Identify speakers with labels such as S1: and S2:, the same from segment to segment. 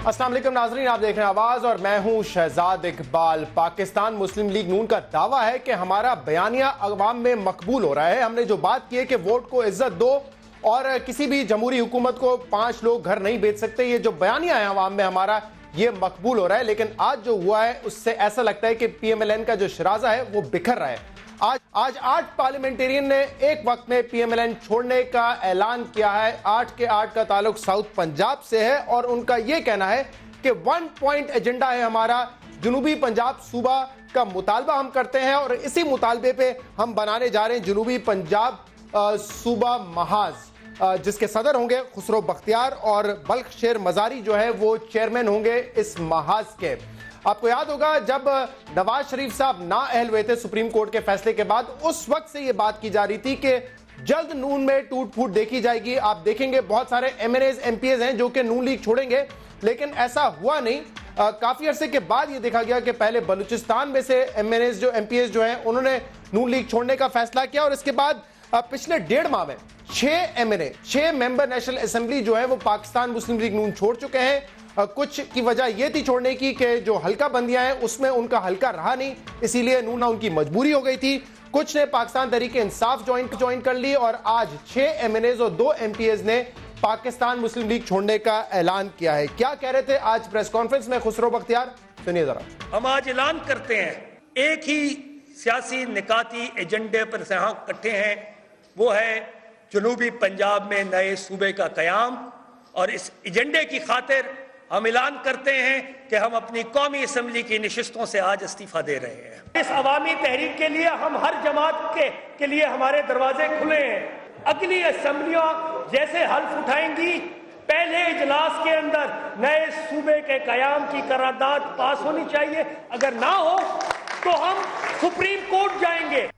S1: अस्सलाम वालेकुम नाज़रीन, आप देख रहे हैं आवाज और मैं हूं शहजाद इकबाल। पाकिस्तान मुस्लिम लीग नून का दावा है कि हमारा बयानिया अवाम में मकबूल हो रहा है। हमने जो बात की है कि वोट को इज्जत दो और किसी भी जमहूरी हुकूमत को 5 लोग घर नहीं बेच सकते, ये जो बयानिया है अवाम में हमारा, ये मकबूल हो रहा है। लेकिन आज जो हुआ है उससे ऐसा लगता है कि PMLN का जो शराजा है वो बिखर रहा है। आज 8 पार्लियामेंटेरियन ने एक वक्त में PMLN छोड़ने का ऐलान किया है। 8 के 8 का ताल्लुक साउथ पंजाब से है और उनका यह कहना है कि 1 पॉइंट एजेंडा है हमारा, जनूबी पंजाब सूबा का मुतालबा हम करते हैं और इसी मुतालबे पे हम बनाने जा रहे हैं जनूबी पंजाब सूबा महाज, जिसके सदर होंगे खुसरो बख्तियार और बल्ख शेर मजारी जो है वो चेयरमैन होंगे इस महाज के। आपको याद होगा जब नवाज शरीफ साहब ना अहल हुए थे सुप्रीम कोर्ट के फैसले के बाद, उस वक्त से यह बात की जा रही थी कि जल्द नून में टूट फूट देखी जाएगी। आप देखेंगे बहुत सारे MNAs MPs हैं जो कि नून लीग छोड़ेंगे, लेकिन ऐसा हुआ नहीं। काफी अरसे के बाद यह देखा गया कि पहले बलूचिस्तान में से MNAs जो MPs जो हैं उन्होंने नून लीग छोड़ने का फैसला किया और इसके बाद पिछले 1.5 माह में 6 मेंबर नेशनल असेंबली जो है वो पाकिस्तान मुस्लिम लीग नून छोड़ चुके हैं। कुछ की वजह यह थी छोड़ने की कि जो हल्का बंदियां हैं उसमें उनका हल्का रहा नहीं, इसीलिए नूना उनकी मजबूरी हो गई थी। कुछ ने पाकिस्तान तहरीके इंसाफ ज्वाइन कर ली और आज 6 MNAs और 2 MPs ने पाकिस्तान मुस्लिम लीग छोड़ने का ऐलान किया है। क्या कह रहे थे आज प्रेस कॉन्फ्रेंस में खुसरो बख्तियार, सुनिए जरा।
S2: हम आज ऐलान करते हैं एक ही सियासी निकाती एजेंडे पर यहाँ इकट्ठे हैं, वो है जनूबी पंजाब में नए सूबे का कयाम। और इस एजेंडे की खातिर हम ऐलान करते हैं कि हम अपनी कौमी असम्बली की नशिस्तों से आज इस्तीफा दे रहे हैं। इस अवामी तहरीक के लिए हम हर जमात के लिए हमारे दरवाजे खुले हैं। अगली असम्बलियां जैसे हल्फ उठाएंगी, पहले इजलास के अंदर नए सूबे के कयाम की करारदाद पास होनी चाहिए। अगर ना हो तो हम सुप्रीम कोर्ट जाएंगे।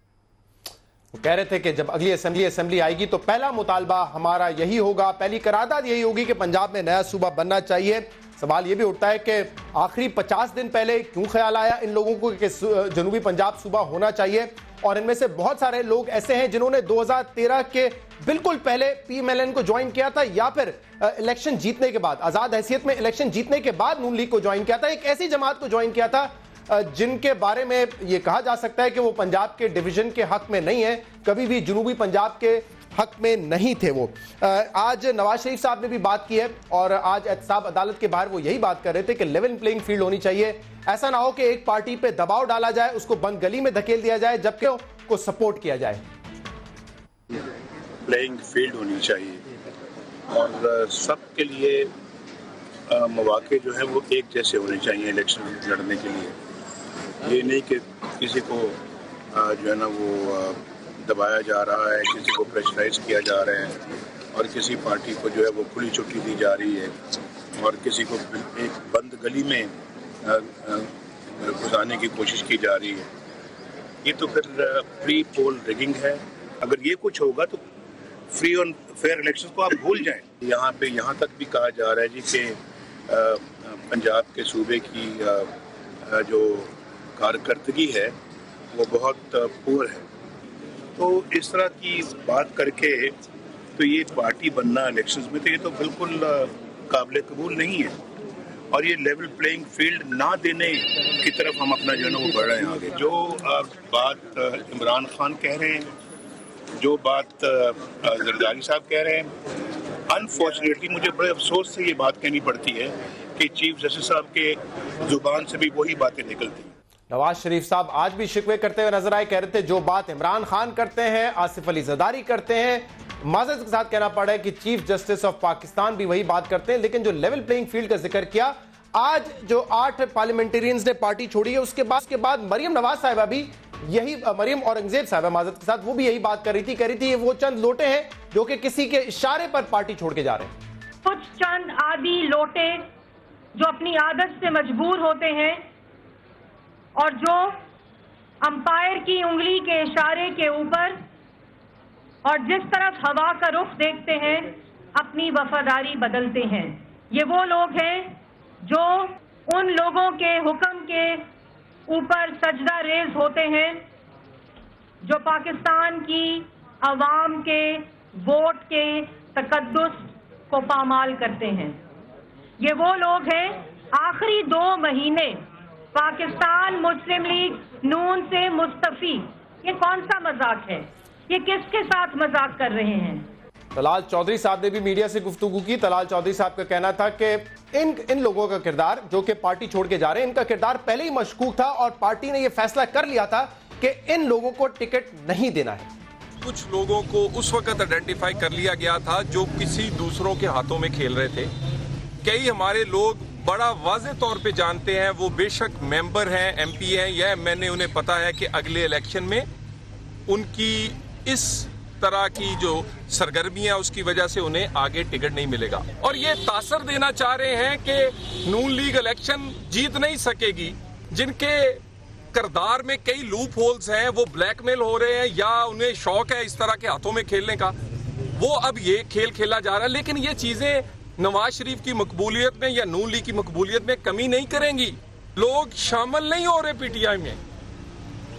S1: वो कह रहे थे कि जब अगली असेंबली आएगी तो पहला मुतालबा हमारा यही होगा, पहली करारदाद यही होगी कि पंजाब में नया सूबा बनना चाहिए। सवाल यह भी उठता है कि आखिरी 50 दिन पहले क्यों ख्याल आया इन लोगों को कि जनूबी पंजाब सूबा होना चाहिए। और इनमें से बहुत सारे लोग ऐसे हैं जिन्होंने 2013 के बिल्कुल पहले PMLN को ज्वाइन किया था या फिर इलेक्शन जीतने के बाद, आजाद हैसियत में इलेक्शन जीतने के बाद नून लीग को ज्वाइन किया था। एक ऐसी जमात को ज्वाइन किया था जिनके बारे में यह कहा जा सकता है कि वो पंजाब के डिवीजन के हक में नहीं है, कभी भी जनूबी पंजाब के हक में नहीं थे वो। आज नवाज शरीफ साहब ने भी बात की है और आज एहतसाब अदालत के बाहर वो यही बात कर रहे थे कि लेवल प्लेइंग फील्ड होनी चाहिए। ऐसा ना हो कि एक पार्टी पे दबाव डाला जाए, उसको बंद गली में धकेल दिया जाए जबकि उसको सपोर्ट किया जाए।
S3: प्लेइंग फील्ड होनी चाहिए और सबके लिए मौके जो है वो एक जैसे होने चाहिए इलेक्शन लड़ने के लिए। ये नहीं कि किसी को जो है ना वो दबाया जा रहा है, किसी को प्रेशराइज किया जा रहा है और किसी पार्टी को जो है वो खुली छुट्टी दी जा रही है और किसी को एक बंद गली में घुसाने की कोशिश की जा रही है। ये तो फिर प्री पोल रिगिंग है। अगर ये कुछ होगा तो फ्री और फेयर इलेक्शन को आप भूल जाएं। यहाँ तक भी कहा जा रहा है जी कि पंजाब के सूबे की जो कारकर्दगी है वो बहुत पुअर है। तो इस तरह की बात करके तो ये पार्टी बनना इलेक्शंस में तो ये तो बिल्कुल काबिल कबूल नहीं है और ये लेवल प्लेइंग फील्ड ना देने की तरफ हम अपना जो है ना वो बढ़ रहे हैं आगे। जो बात इमरान खान कह रहे हैं, जो बात जरदारी साहब कह रहे हैं, अनफॉर्चुनेटली मुझे बड़े अफसोस से ये बात कहनी पड़ती है कि चीफ जस्टिस साहब के जुबान से भी वही बातें निकलती हैं।
S1: नवाज शरीफ साहब आज भी शिकवे करते हुए नजर आए, कह रहे थे जो बात इमरान खान करते हैं, आसिफ अली जरदारी करते हैं, माजरत के साथ कहना पड़ा है कि चीफ जस्टिस ऑफ पाकिस्तान भी वही बात करते हैं। लेकिन जो लेवल प्लेइंग फील्ड का जिक्र किया, आज जो 8 पार्लियामेंटेरियंस ने पार्टी छोड़ी है उसके बाद मरियम नवाज साहिबा भी यही, मरियम औरंगजेब साहिबा माजरत के साथ वो भी यही बात कर रही थी ये वो चंद लोटे हैं जो कि किसी के इशारे पर पार्टी छोड़ के जा रहे हैं।
S4: कुछ चंद आदि लोटे जो अपनी आदत से मजबूर होते हैं और जो अंपायर की उंगली के इशारे के ऊपर और जिस तरफ हवा का रुख देखते हैं अपनी वफादारी बदलते हैं। ये वो लोग हैं जो उन लोगों के हुक्म के ऊपर सजदा रेज होते हैं जो पाकिस्तान की अवाम के वोट के तकद्दुस को पामाल करते हैं। ये वो लोग हैं आखिरी 2 महीने पाकिस्तान मुस्लिम लीग नून से मुस्तफी। ये कौन सा मजाक है? ये किसके साथ मजाक कर रहे हैं?
S1: तलाल चौधरी साहब ने भी मीडिया से गुफ्तगू की। तलाल चौधरी साहब का कहना था कि इन लोगों का किरदार जो कि पार्टी छोड़ के जा रहे हैं, इनका किरदार पहले ही मशकूक था और पार्टी ने यह फैसला कर लिया था कि इन लोगों को टिकट नहीं देना है।
S5: कुछ लोगों को उस वक्त आइडेंटिफाई कर लिया गया था जो किसी दूसरों के हाथों में खेल रहे थे। कई हमारे लोग बड़ा वाज़ेह तौर पे जानते हैं, वो बेशक मेंबर हैं, एमपी हैं या मैंने उन्हें पता है कि अगले इलेक्शन में उनकी इस तरह की जो सरगर्मियां उसकी वजह से उन्हें आगे टिकट नहीं मिलेगा। और ये तासर देना चाह रहे हैं कि नून लीग इलेक्शन जीत नहीं सकेगी। जिनके किरदार में कई लूप होल्स हैं, वो ब्लैकमेल हो रहे हैं या उन्हें शौक है इस तरह के हाथों में खेलने का, वो अब ये खेल खेला जा रहा है। लेकिन ये चीजें नवाज शरीफ की मकबूलियत में या नून लीग की मकबूलियत में कमी नहीं करेंगी। लोग शामिल नहीं हो रहे पीटीआई में,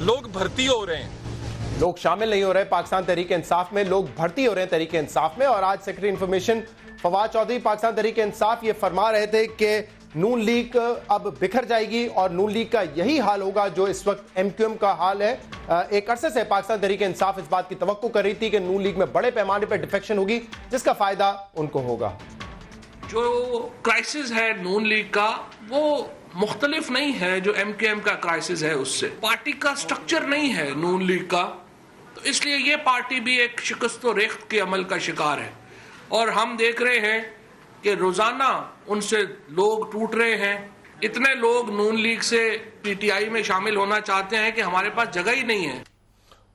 S5: लोग भर्ती हो रहे हैं।
S1: लोग शामिल नहीं हो रहे पाकिस्तान तहरीक इंसाफ में, लोग भर्ती हो रहे हैं तहरीक इंसाफ में। और आज सेक्रेटरी इंफॉर्मेशन फवाद चौधरी पाकिस्तान तहरीक इंसाफ ये फरमा रहे थे कि नून लीग अब बिखर जाएगी और नून लीग का यही हाल होगा जो इस वक्त एमक्यूएम का हाल है। एक अरसे से पाकिस्तान तहरीक इंसाफ इस बात की तवक्को कर रही थी कि नून लीग में बड़े पैमाने पर डिफेक्शन होगी, जिसका फायदा उनको होगा।
S6: जो क्राइसिस है नून लीग का वो मुख्तलिफ नहीं है जो एमकेएम का क्राइसिस है उससे। पार्टी का स्ट्रक्चर नहीं है नून लीग का, तो इसलिए ये पार्टी भी एक शिकस्त व रेख्त के अमल का शिकार है। और हम देख रहे हैं कि रोजाना उनसे लोग टूट रहे हैं। इतने लोग नून लीग से पीटीआई में शामिल होना चाहते हैं कि हमारे पास जगह ही नहीं है।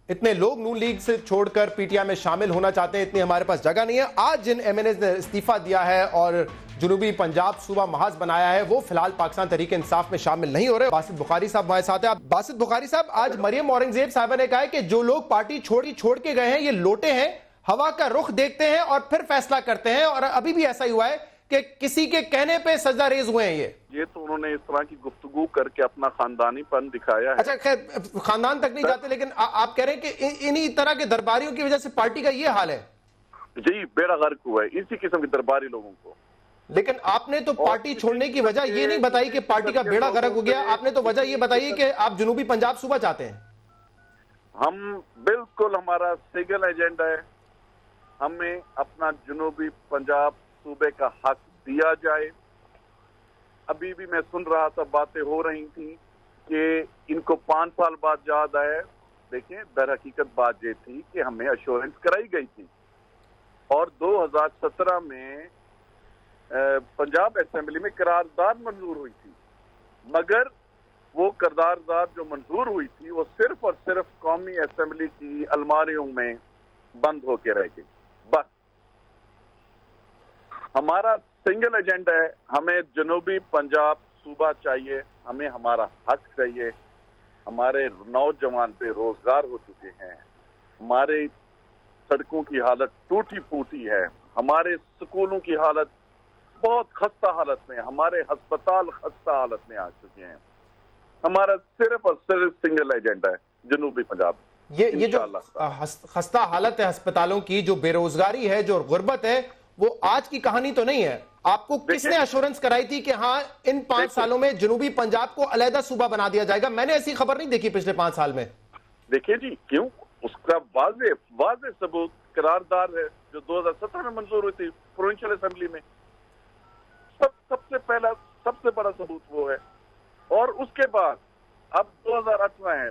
S1: इतने लोग नून लीग से छोड़कर पीटीआई में शामिल होना चाहते हैं, इतनी हमारे पास जगह नहीं है। आज जिन एमएनएज ने इस्तीफा दिया है और जुनूबी पंजाब सूबा महाज बनाया है, वो फिलहाल पाकिस्तान तहरीक इंसाफ में शामिल नहीं हो रहे। बासित बुखारी साहब हमारे साथ हैं। बासित बुखारी साहब, आज मरियम औरंगजेब साहबा ने कहा है कि जो लोग पार्टी छोड़ के गए हैं ये लोटे हैं, हवा का रुख देखते हैं और फिर फैसला करते हैं। और अभी भी ऐसा ही हुआ है कि किसी के कहने पे सजदा रेज हुए हैं। ये
S7: तो उन्होंने इस तरह की गुफ्तगू करके अपना खानदानीपन दिखाया है।
S1: अच्छा, खैर खानदान तक नहीं जाते, लेकिन आप कह रहे हैं कि इन्हीं तरह के दरबारियों की वजह से पार्टी का ये हाल है।
S7: जी, बेड़ा गर्क हुआ है इसी किस्म के दरबारी लोगों को।
S1: लेकिन आपने तो पार्टी छोड़ने की वजह ये नहीं बताई कि पार्टी का बेड़ा गर्क हो गया। आपने तो वजह ये बताई कि आप जुनूबी पंजाब सूबा चाहते हैं।
S7: हम बिल्कुल, हमारा सिंगल एजेंडा है, हमें अपना जुनूबी पंजाब सूबे का हक दिया जाए। अभी भी मैं सुन रहा था, बातें हो रही थी कि इनको 5 साल बाद याद आया। देखिए, दर हकीकत बात ये थी कि हमें अश्योरेंस कराई गई थी और 2017 में पंजाब असेंबली में करारदाद मंजूर हुई थी, मगर वो करारदाद जो मंजूर हुई थी वो सिर्फ और सिर्फ कौमी असेंबली की अलमारियों में बंद होके रह गई। बस हमारा सिंगल एजेंडा है, हमें जनूबी पंजाब सूबा चाहिए, हमें हमारा हक चाहिए। हमारे नौजवान बेरोजगार हो चुके हैं, हमारे सड़कों की हालत टूटी फूटी है, हमारे स्कूलों की हालत बहुत खस्ता हालत में, हमारे अस्पताल खस्ता हालत में आ चुके हैं। हमारा सिर्फ और सिर्फ सिंगल एजेंडा है जनूबी पंजाब।
S1: ये जो खस्ता हालत है अस्पतालों की, जो बेरोजगारी है, जो गुर्बत है, वो आज की कहानी तो नहीं है। आपको किसने अश्योरेंस कराई थी कि हाँ इन 5 सालों में जनूबी पंजाब को अलहदा सूबा बना दिया जाएगा? मैंने ऐसी खबर नहीं देखी पिछले 5 साल में। देखिए
S7: जी, क्यों, उसका वाज़ेह सबूत करारदाद है जो 2017 में मंजूर हुई थी प्रोविंशियल असेंबली में। सबसे पहला सबसे बड़ा सबूत वो है। और उसके बाद अब 2018 है,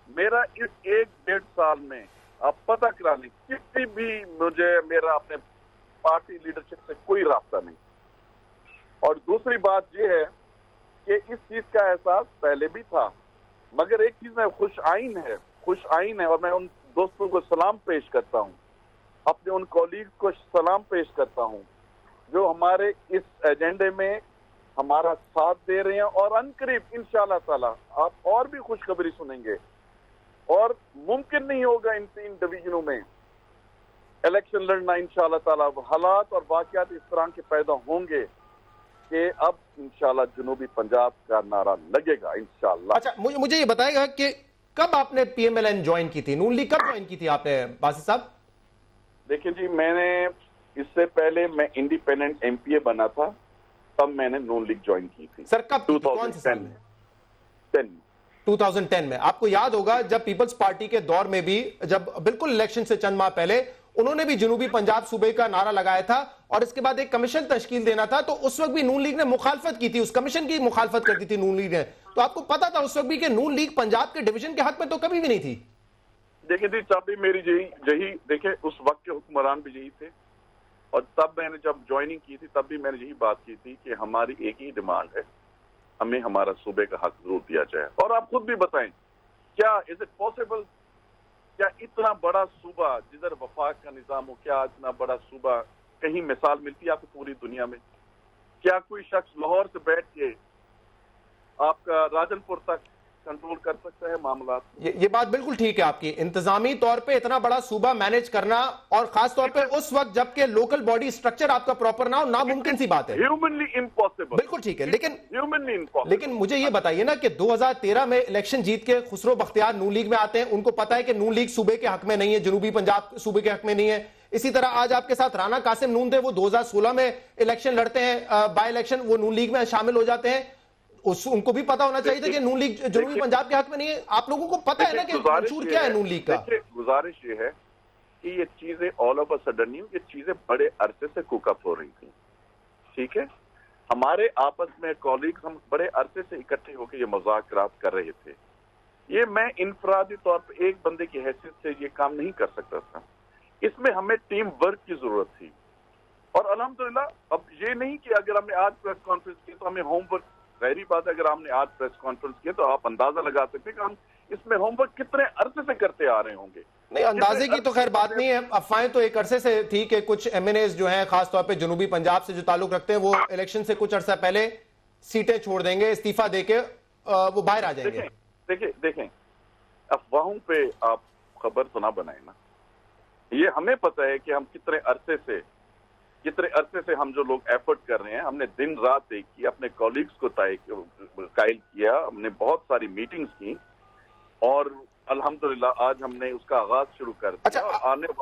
S7: मेरा इस 1-1.5 साल में आप पता करा लें, किसी भी मेरा अपने पार्टी लीडरशिप से कोई रास्ता नहीं। और दूसरी बात यह है कि इस चीज का एहसास पहले भी था, मगर एक चीज में खुश आइन है और मैं उन दोस्तों को सलाम पेश करता हूं, अपने उन कॉलीग को सलाम पेश करता हूं जो हमारे इस एजेंडे में हमारा साथ दे रहे हैं। और अनकरीब इंशाल्लाह ताला आप और भी खुशखबरी सुनेंगे। और मुमकिन नहीं होगा इन 3 डिवीजनों में इलेक्शन लड़ना इंशाल्लाह ताला। हालात और वाकयात इस तरह के पैदा होंगे कि अब इंशाल्लाह जनूबी पंजाब का नारा लगेगा इंशाल्लाह।
S1: अच्छा, मुझे ये बताएगा कि कब आपने पीएमएलएन ज्वाइन की थी, नून लीग कब ज्वाइन की थी आपने बासित साहब?
S7: देखिए जी, मैंने इससे पहले मैं इंडिपेंडेंट एमपीए बना था तब मैंने नून लीग ज्वाइन की थी।
S1: सर कब की थी? कौन से साल में? 2010 में। आपको याद होगा जब पीपल्स पार्टी के दौर में भी, जब बिल्कुल इलेक्शन से चंद माह पहले उन्होंने भी जनूबी पंजाब सूबे का नारा लगाया था और इसके बाद एक कमीशन तश्कील देना था, तो उस वक्त भी नून लीग ने मुखालफत की थी, उस कमीशन की मुखालफत करती थी नून लीग ने। तो आपको पता था उस वक्त भी कि नून लीग पंजाब के डिवीजन के हक में तो कभी भी नहीं थी।
S7: देखिए जी, तब भी मेरी यही देखिए उस वक्त के हुक्मरान भी यही थे, और तब मैंने जब ज्वाइनिंग की थी तब भी मैंने यही बात की थी कि हमारी एक ही डिमांड है, हमें हमारा सूबे का हक जरूर दिया जाए। और आप खुद भी बताएं, क्या इज इट पॉसिबल, क्या इतना बड़ा सूबा जिधर वफाक का निजाम हो, क्या इतना बड़ा सूबा कहीं मिसाल मिलती है आपको पूरी दुनिया में? क्या कोई शख्स लाहौर से बैठ के आपका राजनपुर तक कंट्रोल कर सकता है मामला?
S1: ये बात बिल्कुल ठीक है आपकी। इंतजामी तौर पे इतना बड़ा सूबा मैनेज करना, और खास तौर पे उस वक्त जबकि लोकल बॉडी स्ट्रक्चर आपका प्रॉपर ना हो, नामुमकिन सी बात है।
S7: Humanly impossible.
S1: बिल्कुल ठीक है, लेकिन
S7: ह्यूमनली इम्पॉसिबल।
S1: लेकिन मुझे ये बताइए ना कि 2013 में इलेक्शन जीत के खुसरो बख्तियार नून लीग में आते हैं, उनको पता है कि नून लीग सूबे के हक में नहीं है, जनूबी पंजाब सूबे के हक में नहीं है। इसी तरह आज आपके साथ राना कासिम नून थे, वो 2016 में इलेक्शन लड़ते हैं, बाय इलेक्शन, वो नून लीग में शामिल हो जाते हैं। उनको भी पता होना चाहिए था कि नून लीग जनूबी पंजाब के हक में नहीं है। आप लोगों को पता है ना कि मंशूर क्या है नून लीग का।
S7: गुजारिश ये है कि ये चीजें ऑल ऑफ अ सडन नहीं, ये चीजें बड़े अरसे से कुकअप हो रही थी, ठीक है। हमारे आपस में कॉलीग्स, हम बड़े अरसे से इकट्ठे होकर ये मुज़ाकरात कर रहे थे। ये मैं इनफरादी तौर पर एक बंदे की हैसियत से ये काम नहीं कर सकता था, इसमें हमें टीम वर्क की जरूरत थी। और अल्हम्दुलिल्लाह, अब ये नहीं कि अगर हमने आज प्रेस कॉन्फ्रेंस की तो हमें होमवर्क, गहरी बात है, अगर हमने आज प्रेस कॉन्फ्रेंस की तो आप अंदाजा लगा सकते हैं कि हम इसमें होमवर्क कितने अरसे से करते आ रहे होंगे।
S1: नहीं, अंदाजे की तो खैर बात नहीं है। अफवाहें तो एक अरसे से थी कि कुछ एमएनएस जो हैं, खासतौर पे जनूबी पंजाब से जो ताल्लुक रखते हैं, वो इलेक्शन से कुछ अरसा पहले सीटें छोड़ देंगे, इस्तीफा देके वो बाहर आ जाएंगे।
S7: देखें, अफवाहों पे आप खबर तो ना बनाए ना। ये हमें पता है कि हम कितने अरसे से हम जो लोग एफर्ट कर रहे हैं, हमने दिन रात एक की, अपने कॉलीग्स को कायल किया, हमने बहुत सारी मीटिंग्स की, और अल्हम्दुलिल्लाह आज हमने उसका आगाज शुरू कर दिया।
S1: अच्छा,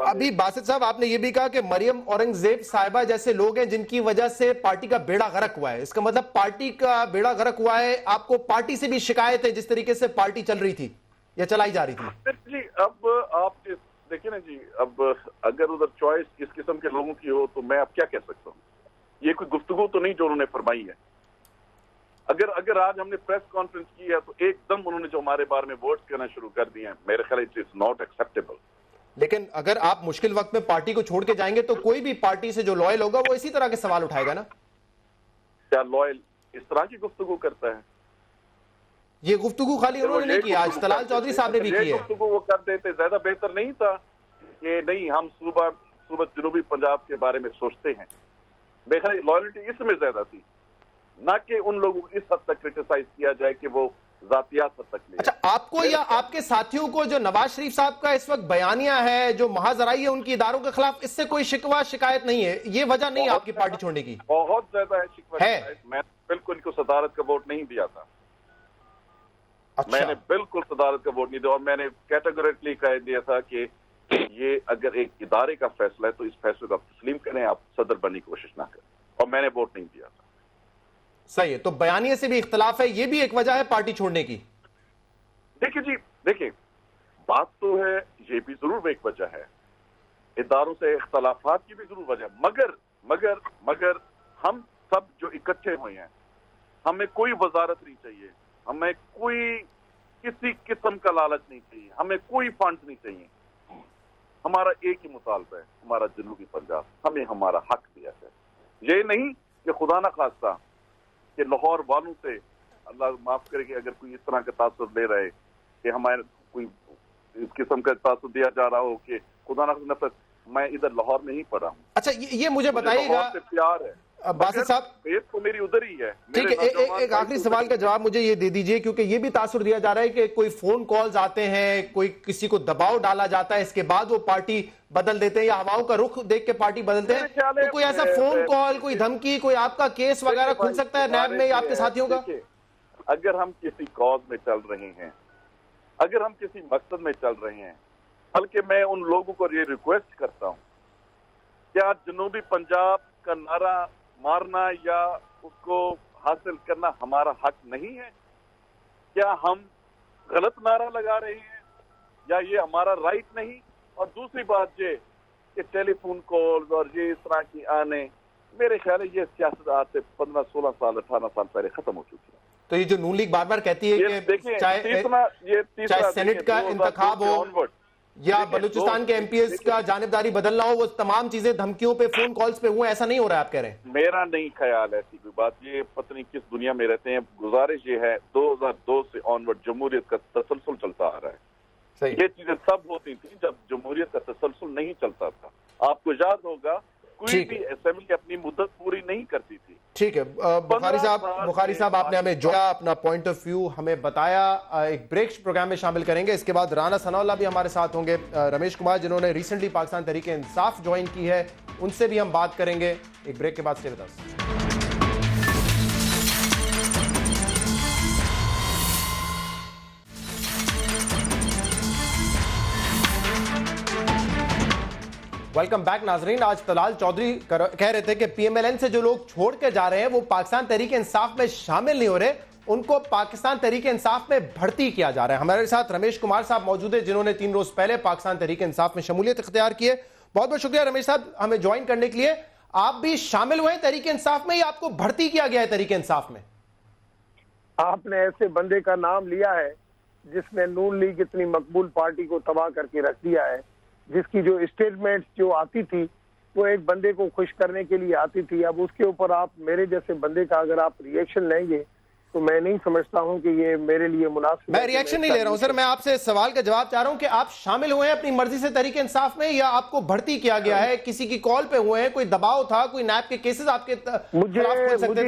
S1: अभी बासित साहब आपने ये भी कहा कि मरियम औरंगजेब साहिबा जैसे लोग हैं जिनकी वजह से पार्टी का बेड़ा गर्क हुआ है। इसका मतलब पार्टी का बेड़ा गर्क हुआ है। आपको पार्टी से भी शिकायत है जिस तरीके से पार्टी चल रही थी या चलाई जा रही थी?
S7: जी, अब आप देखिए ना जी, अब अगर उधर चॉइस इस किस्म के लोगों की हो तो मैं अब क्या कह सकता हूँ। ये कोई गुफ्तगू तो नहीं जो उन्होंने फरमाई है। अगर आज हमने प्रेस कॉन्फ्रेंस की है तो एकदम उन्होंने जो हमारे बारे में वोट करना शुरू कर दिए हैं, मेरे ख्याल इट इज नॉट एक्सेप्टेबल।
S1: लेकिन अगर आप मुश्किल वक्त में पार्टी को छोड़ के जाएंगे तो कोई भी पार्टी से जो लॉयल होगा वो इसी तरह के सवाल उठाएगा ना।
S7: क्या लॉयल इस तरह की गुफ्तगू करता है?
S1: ये गुफ्तगू खाली उन्होंने नहीं की, आज तलाल चौधरी साहब ने भी की है।
S7: गुफ्तगू वो कर देते ज्यादा बेहतर नहीं था कि नहीं हम सूबा जनूबी पंजाब के बारे में सोचते हैं। बेहतर लॉयल्टी इसमें ज्यादा थी, ना कि उन लोगों को इस हद तक क्रिटिसाइज किया जाए कि वो जातियात हद तक ले।
S1: अच्छा, आपको या आपके साथियों को जो नवाज शरीफ साहब का इस वक्त बयानिया है, जो महाजराई है उनकी इदारों के खिलाफ, इससे कोई शिकवा शिकायत नहीं है? ये वजह नहीं है आपकी पार्टी छोड़ने की?
S7: बहुत ज्यादा है शिकवा
S1: है।
S7: मैं बिल्कुल इनको सदारत का वोट नहीं दिया था।
S1: अच्छा।
S7: मैंने बिल्कुल सदारत का वोट नहीं दिया, और मैंने कैटेगोरिकली कह दिया था कि ये अगर एक इदारे का फैसला है तो इस फैसले को आप तस्लीम करें, आप सदर बनने की कोशिश ना करें, और मैंने वोट नहीं दिया था।
S1: सही है, तो बयानिए से भी इख्तलाफ है, ये भी एक वजह है पार्टी छोड़ने की?
S7: देखिए बात तो है, ये भी जरूर एक वजह है, इदारों से इख्तलाफात की भी जरूर वजह। मगर हम सब जो इकट्ठे हुए हैं, हमें कोई वजारत नहीं चाहिए, हमें कोई किसी किस्म का लालच नहीं चाहिए, हमें कोई फंड नहीं चाहिए। हमारा एक ही मुतालबा है, हमारा जनूबी पंजाब, हमें हमारा हक दिया है। ये नहीं कि खुदा ना खास्ता कि लाहौर वालों से, अल्लाह माफ करे कि अगर कोई इस तरह का तासुर ले रहे कि हमारे कोई इस किस्म का तासुर दिया जा रहा हो कि खुदा ना नफरत, मैं इधर लाहौर में ही पड़ा हूँ।
S1: अच्छा, ये मुझे बताइएगा,
S7: प्यार है
S1: बासित साहब,
S7: बेस तो मेरी उधर ही है।
S1: ठीक है, एक आखिरी सवाल का जवाब मुझे ये दे दीजिए, क्योंकि ये भी तासुर दिया जा रहा है कि कोई फोन कॉल्स आते हैं, कोई किसी को दबाव डाला जाता है, इसके बाद वो पार्टी बदल देते हैं, या हवाओं का रुख देख के पार्टी बदलते हैं। तो कोई ऐसा फोन कॉल, कोई धमकी, कोई आपका केस वगैरह खुल सकता है नैब में या आपके साथियों का?
S7: अगर हम किसी कॉज में चल रहे हैं, अगर हम किसी मकसद में चल रहे हैं, बल्कि मैं उन लोगों को ये रिक्वेस्ट करता हूं, क्या जनूबी पंजाब का नारा मारना या उसको हासिल करना हमारा हक नहीं है? क्या हम गलत नारा लगा रहे हैं या ये हमारा राइट नहीं? और दूसरी बात ये कि टेलीफोन कॉल्स और ये इस तरह की आने, मेरे ख्याल है ये सियासत आज से 15, 16 साल 18 साल पहले खत्म हो चुकी है।
S1: तो ये जो नून लीग बार बार कहती है कि चाहे सेनेट का इंतखाब हो या बलूचिस्तान के एमपीएस का जानिबदारी बदलना हो, वो तमाम चीजें धमकियों पे, फोन कॉल्स पे हुए, ऐसा नहीं हो रहा है आप कह रहे हैं?
S7: मेरा नहीं ख्याल ऐसी कोई बात। ये पता नहीं किस दुनिया में रहते हैं। गुजारिश ये है 2002 से ऑनवर्ड जमहूरियत का तसलसल चलता आ रहा है।
S1: सही।
S7: ये चीजें तब होती थी जब जमहूरियत का तसलसल नहीं चलता था। आपको याद होगा कोई भी असेंबली अपनी मुद्दत पूरी नहीं करती थी।
S1: ठीक है बुखारी साहब आपने हमें जो अपना पॉइंट ऑफ व्यू हमें बताया। एक ब्रेक प्रोग्राम में शामिल करेंगे, इसके बाद राना सनाउल्लाह भी हमारे साथ होंगे, रमेश कुमार जिन्होंने रिसेंटली पाकिस्तान तहरीक इंसाफ ज्वाइन की है उनसे भी हम बात करेंगे। एक ब्रेक के बाद stay with us. Welcome back नाजरीन। आज तलाल चौधरी कह रहे थे कि पीएमएलएन से जो लोग छोड़ के जा रहे हैं वो पाकिस्तान तहरीक इंसाफ में शामिल नहीं हो रहे, उनको पाकिस्तान तहरीक इंसाफ में भर्ती किया जा रहा है। हमारे साथ रमेश कुमार साहब मौजूद है जिन्होंने 3 रोज पहले पाकिस्तान तहरीक इंसाफ में शमूलियत इख्तियार की है। बहुत बहुत शुक्रिया रमेश साहब हमें ज्वाइन करने के लिए। आप भी शामिल हुए तहरीक इंसाफ में या आपको भर्ती किया गया है तहरीक इंसाफ में?
S8: आपने ऐसे बंदे का नाम लिया है जिसने नून लीग इतनी मकबूल पार्टी को तबाह करके रख दिया है, जिसकी जो स्टेटमेंट्स जो आती थी वो एक बंदे को खुश करने के लिए आती थी। अब उसके ऊपर आप मेरे जैसे बंदे का अगर आप रिएक्शन लेंगे तो मैं नहीं समझता हूं कि ये मेरे लिए मुनासिब।
S1: मैं रिएक्शन नहीं ले रहा हूं सर, मैं आपसे सवाल का जवाब चाह रहा हूं कि आप शामिल हुए हैं अपनी मर्जी से तहरीक इंसाफ में या आपको भर्ती किया गया है? किसी की कॉल पे हुए हैं? कोई दबाव था? कोई नैब के केसेस आपके
S8: मुझे ये समझ में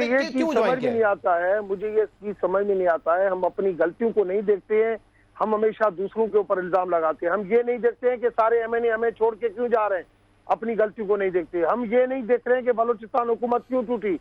S8: नहीं आता है। मुझे ये चीज समझ में नहीं आता है। हम अपनी गलतियों को नहीं देखते हैं, हम हमेशा दूसरों के ऊपर इल्जाम लगाते हैं। हम ये नहीं देखते हैं कि सारे एमएनए हमें छोड़ के क्यों जा रहे हैं, अपनी गलतियों को नहीं देखते। हम ये नहीं देख रहे हैं कि बलूचिस्तान हुकूमत क्यों टूटी,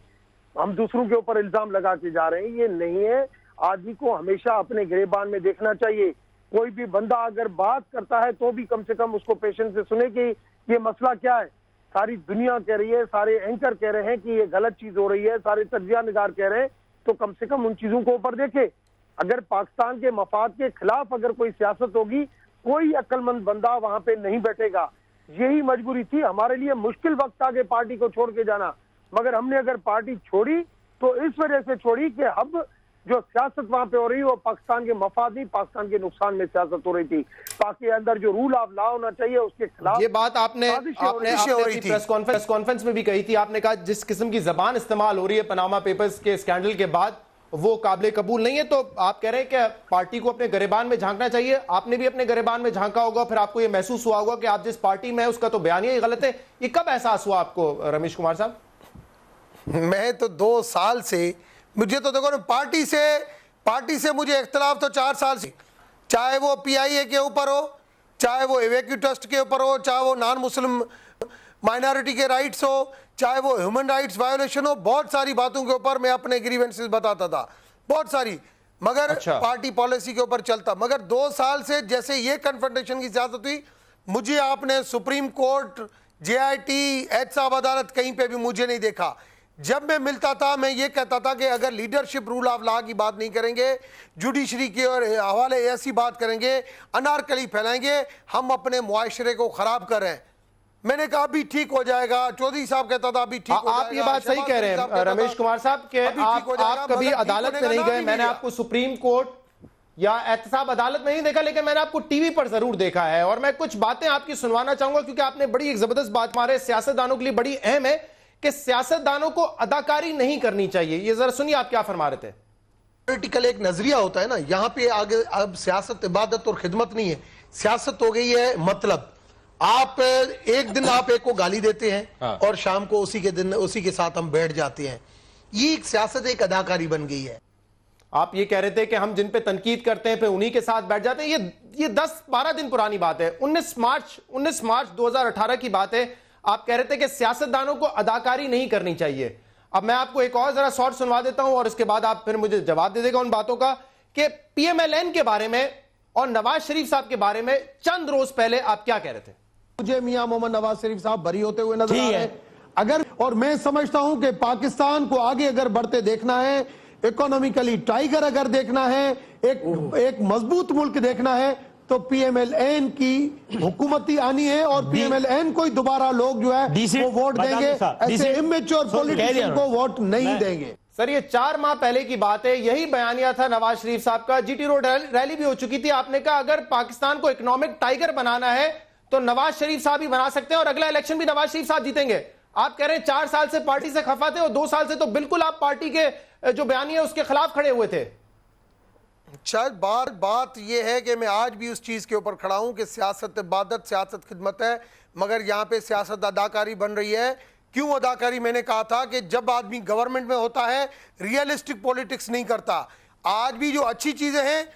S8: हम दूसरों के ऊपर इल्जाम लगा के जा रहे हैं। ये नहीं है। आदमी को हमेशा अपने गिरेबान में देखना चाहिए। कोई भी बंदा अगर बात करता है तो भी कम से कम उसको पेशेंस से सुने कि ये मसला क्या है। सारी दुनिया कह रही है, सारे एंकर कह रहे हैं कि ये गलत चीज हो रही है, सारे तज्जिया निगार कह रहे हैं, तो कम से कम उन चीजों को ऊपर देखे। अगर पाकिस्तान के मफाद के खिलाफ अगर कोई सियासत होगी, कोई अक्लमंद बंदा वहां पे नहीं बैठेगा। यही मजबूरी थी हमारे लिए। मुश्किल वक्त आ गए पार्टी को छोड़ के जाना, मगर हमने अगर पार्टी छोड़ी तो इस वजह से छोड़ी कि अब जो सियासत वहां पे हो रही है वो पाकिस्तान के मफाद नहीं, पाकिस्तान के नुकसान में सियासत हो रही थी। पाक के अंदर जो रूल ऑफ लॉ होना चाहिए उसके खिलाफ
S1: ये बात आपने प्रेस कॉन्फ्रेंस में भी कही थी। आपने कहा जिस किस्म की जबान इस्तेमाल हो रही है पनामा पेपर्स के स्कैंडल के बाद वो काबिल कबूल नहीं है। तो आप कह रहे हैं कि पार्टी को अपने गिरेबान में झांकना चाहिए। आपने भी अपने गिरेबान में झांका होगा, फिर आपको ये महसूस हुआ होगा कि आप जिस पार्टी में है उसका तो बयानिया ही गलत है। ये कब एहसास हुआ आपको रमेश कुमार साहब?
S9: मैं तो 2 साल से, मुझे तो देखो ना, पार्टी से मुझे इख्तलाफ तो 4 साल से, चाहे वो पीआईए के ऊपर हो, चाहे वो एवेक्यू ट्रस्ट के ऊपर हो, चाहे वो नॉन मुस्लिम माइनॉरिटी के राइट्स हो, चाहे वो ह्यूमन राइट्स वायोलेशन हो, बहुत सारी बातों के ऊपर मैं अपने ग्रीवेंसेस बताता था, बहुत सारी, मगर पार्टी पॉलिसी के ऊपर चलता। मगर 2 साल से जैसे ये कन्फ्रंटेशन की सियासत हुई, मुझे आपने सुप्रीम कोर्ट, जेआईटी, एहतसाब अदालत कहीं पे भी मुझे नहीं देखा। जब मैं मिलता था मैं ये कहता था कि अगर लीडरशिप रूल ऑफ लॉ की बात नहीं करेंगे, जुडिशरी के और हवाले ऐसी बात करेंगे, अनारकली फैलाएंगे, हम अपने मुआशरे को खराब कर रहे हैं। मैंने कहा अभी ठीक हो जाएगा। चौधरी साहब कहता था अभी ठीक हो जाएगा।
S1: आप ये बात सही कह रहे हैं रमेश कुमार साहब के आप कभी अदालत में नहीं गए। मैंने आपको सुप्रीम कोर्ट या एहतसाब अदालत में नहीं देखा, लेकिन मैंने आपको टीवी पर जरूर देखा है। और मैं कुछ बातें आपकी सुनवाना चाहूंगा क्योंकि आपने बड़ी एक जबरदस्त बात मारे, सियासतदानों के लिए बड़ी अहम है कि सियासतदानों को अदाकारी नहीं करनी चाहिए। ये जरा सुनिए आप क्या फरमा रहे थे।
S9: पॉलिटिकल एक नजरिया होता है ना, यहाँ पे आगे अब सियासत इबादत और खिदमत नहीं है, सियासत हो गई है मतलब। आप एक दिन आप एक को गाली देते हैं और शाम को उसी के साथ हम बैठ जाते हैं। ये एक सियासत एक अदाकारी बन गई है।
S1: आप ये कह रहे थे कि हम जिन पे तनकीद करते हैं फिर उन्हीं के साथ बैठ जाते हैं। ये 10-12 दिन पुरानी बात है, 19 मार्च 2018 की बात है। आप कह रहे थे कि सियासतदानों को अदाकारी नहीं करनी चाहिए। अब मैं आपको एक और जरा शॉर्ट सुनवा देता हूं और इसके बाद आप फिर मुझे जवाब दे देगा उन बातों का कि पीएमएलएन के बारे में और नवाज शरीफ साहब के बारे में चंद रोज पहले आप क्या कह रहे थे।
S10: मुझे मियां मोहम्मद नवाज शरीफ साहब बरी होते हुए नजर आ रहे हैं।
S9: अगर, और मैं समझता हूं कि पाकिस्तान को आगे अगर बढ़ते देखना है, इकोनॉमिकली टाइगर अगर देखना है, एक मजबूत मुल्क देखना है, तो पीएमएलएन की हुकूमती आनी है और पीएमएलएन को ही दोबारा लोग जो है वो वोट देंगे, ऐसे इमेच्योर पॉलिटिशियन को वोट नहीं देंगे।
S1: सर, ये 4 माह पहले की बात है, यही बयानिया था नवाज शरीफ साहब का। जीटी रोड रैली भी हो चुकी थी। आपने कहा अगर पाकिस्तान को इकोनॉमिक टाइगर बनाना है तो नवाज शरीफ साहब ही बना सकते हैं और अगला इलेक्शन भी नवाज शरीफ साहब जीतेंगे। आप कह रहे हैं 4 साल से पार्टी से खफा थे और 2 साल से तो बिल्कुल आप पार्टी के जो बयानिया उसके खिलाफ खड़े हुए थे।
S9: शायद बात यह है कि मैं आज भी उस चीज के ऊपर खड़ा हूं कि सियासत इबादत, सियासत खिदमत है, मगर यहां पे सियासत अदाकारी बन रही है। क्यों अदाकारी? मैंने कहा था कि जब आदमी गवर्नमेंट में होता है रियलिस्टिक पॉलिटिक्स नहीं करता। आज भी जो अच्छी चीजें हैं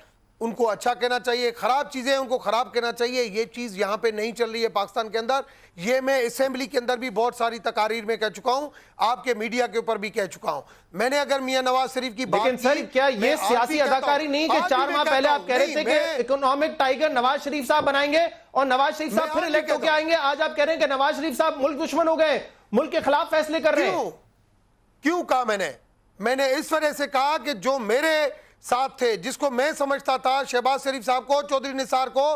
S9: उनको अच्छा कहना चाहिए, खराब चीजें हैं उनको खराब कहना चाहिए। ये चीज यहां पे नहीं चल रही है पाकिस्तान के अंदर। ये मैं असेंबली के अंदर भी बहुत सारी तकारीर में कह चुका हूं, आपके मीडिया के ऊपर भी कह चुका हूं। मैंने अगर मियां नवाज शरीफ की बात,
S1: लेकिन सर क्या ये सियासी अदाकारी नहीं कि 4 माह पहले आप कह रहे थे कि इकोनॉमिक टाइगर नवाज शरीफ साहब बनाएंगे और नवाज शरीफ साहब फिर इलेक्ट होकर आएंगे। आज आप कह रहे हैं कि नवाज शरीफ साहब मुल्क दुश्मन हो गए, मुल्क के खिलाफ फैसले कर रहे हैं।
S9: क्यों कहा मैंने इस वजह से कहा कि जो मेरे साथ थे, जिसको मैं समझता था शहबाज शरीफ साहब को, चौधरी निसार को,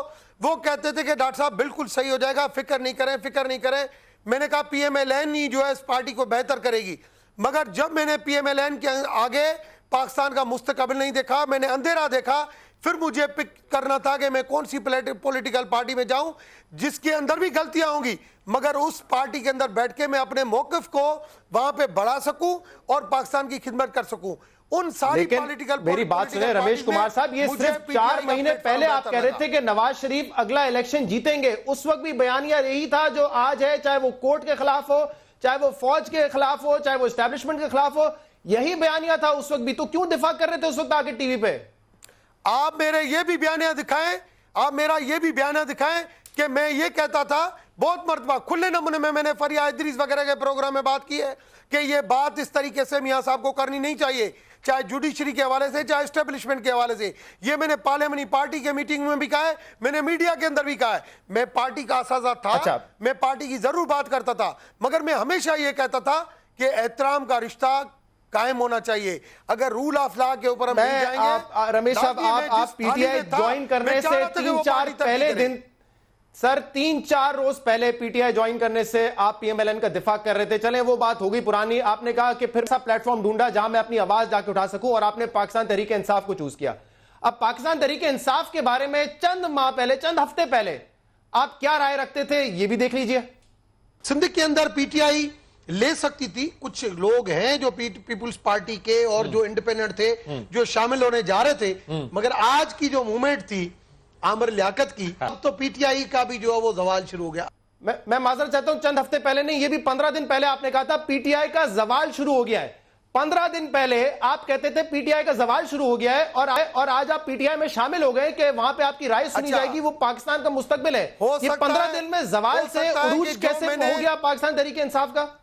S9: वो कहते थे कि डॉक्टर साहब बिल्कुल सही हो जाएगा, फिक्र नहीं करें। मैंने कहा पीएमएलएन ही जो है इस पार्टी को बेहतर करेगी। मगर जब मैंने पीएमएलएन के आगे पाकिस्तान का मुस्तकबिल नहीं देखा, मैंने अंधेरा देखा, फिर मुझे पिक करना था कि मैं कौन सी पॉलिटिकल पार्टी में जाऊं जिसके अंदर भी गलतियां होंगी, मगर उस पार्टी के अंदर बैठ के मैं अपने मौकिफ को वहां पे बढ़ा सकूं और पाकिस्तान की खिदमत कर सकूं। उन सारी पॉलिटिकल,
S1: मेरी बात सुने रमेश कुमार साहब, ये सिर्फ 4 महीने पहले आप कह रहे थे कि नवाज शरीफ अगला इलेक्शन जीतेंगे। उस वक्त भी बयानिया यही था जो आज है, चाहे वो कोर्ट के खिलाफ हो, चाहे वो फौज के खिलाफ हो, चाहे वो एस्टेब्लिशमेंट के खिलाफ हो, यही बयानिया था उस वक्त भी। तो क्यों दिफा कर रहे थे उस वक्त आके टीवी पे?
S9: आप मेरे ये भी बयानिया दिखाएं, आप मेरा ये भी बयानिया दिखाएं कि मैं ये कहता था बहुत मर्तबा खुले नमूने में, मैंने फरिया इदरीस वगैरह के प्रोग्राम में बात की है कि ये बात इस तरीके से मियां साहब को करनी नहीं चाहिए, चाहे जुडिशरी के हवाले से, चाहे एस्टेब्लिशमेंट के हवाले से। ये मैंने पार्लियामेंट पार्टी के मीटिंग में भी कहा है, मैंने मीडिया के अंदर भी कहा है। मैं पार्टी का आसाजा था।
S1: अच्छा।
S9: मैं पार्टी की जरूर बात करता था, मगर मैं हमेशा ये कहता था कि एहतराम का रिश्ता कायम होना चाहिए। अगर रूल ऑफ लॉ के ऊपर हम नहीं जाएंगे।
S1: रमेश साहब, आप पीटीआई ज्वाइन करने से 3-4 पहले दिन, सर 3-4 रोज पहले पीटीआई ज्वाइन करने से आप पीएमएलएन का दिफा कर रहे थे। चले वो बात हो गई पुरानी। आपने कहा कि फिर सा प्लेटफॉर्म ढूंढा जहां मैं अपनी आवाज जाके उठा सकूं और आपने पाकिस्तान तहरीक इंसाफ को चूज किया। अब पाकिस्तान तहरीक इंसाफ के बारे में चंद माह पहले, चंद हफ्ते पहले आप क्या राय रखते थे, ये भी देख लीजिए।
S9: सिंध के अंदर पीटीआई ले सकती थी। कुछ लोग हैं जो पीपुल्स पार्टी के और जो इंडिपेंडेंट थे जो शामिल होने जा रहे थे, मगर आज की जो मूवमेंट थी आमिर लियाकत की, अब तो पीटीआई का भी जो है वो जवाल शुरू हो गया।
S1: मैं माजरत चाहता हूं, चंद हफ्ते पहले नहीं, ये भी 15 दिन पहले आपने कहा था पीटीआई का जवाल शुरू हो गया है। 15 दिन पहले आप कहते थे पीटीआई का जवाल शुरू हो गया है और आज आप पीटीआई में शामिल हो गए कि वहां पे आपकी राय सुनी जाएगी, वो पाकिस्तान का मुस्तकबिल है। ये 15 दिन में जवाल से उरूज कैसे हो गया पाकिस्तान तहरीक इंसाफ का?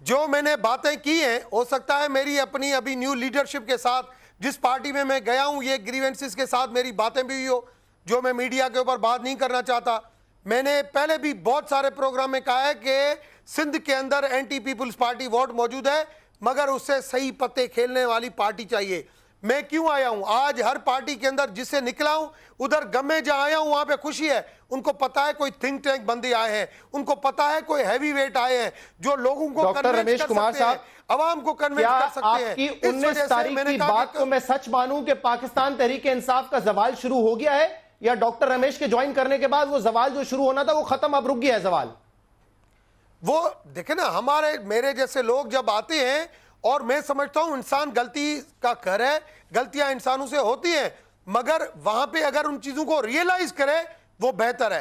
S9: जो मैंने बातें की हैं, हो सकता है मेरी अपनी अभी न्यू लीडरशिप के साथ जिस पार्टी में मैं गया हूं, ये ग्रीवेंसेस के साथ मेरी बातें भी हुई हो, जो मैं मीडिया के ऊपर बात नहीं करना चाहता। मैंने पहले भी बहुत सारे प्रोग्राम में कहा है कि सिंध के अंदर एंटी पीपुल्स पार्टी वोट मौजूद है, मगर उससे सही पत्ते खेलने वाली पार्टी चाहिए। मैं क्यों आया हूं आज हर पार्टी के अंदर, जिससे निकला हूं उधर गम में जहां आया हूं वहां पे खुशी है। उनको पता है कोई थिंक टैंक बंदे आए हैं, उनको पता है कोई हैवी वेट आए हैं जो लोगों को
S1: डॉक्टर रमेश कुमार साहब,
S9: अवाम को कन्विंस कर सकते हैं।
S1: आपकी 19 तारीख की बात को मैं सच मानूं कि पाकिस्तान तहरीक इंसाफ का जवाल शुरू हो गया है, या डॉक्टर रमेश के ज्वाइन करने के बाद वो जवाल जो शुरू होना था वो खत्म, अब रुक गया है जवाल?
S9: वो देखे ना, हमारे मेरे जैसे लोग जब आते हैं, और मैं समझता हूं इंसान गलती का घर है, गलतियां इंसानों से होती हैं, मगर वहां पे अगर उन चीजों को रियलाइज करे वो बेहतर है।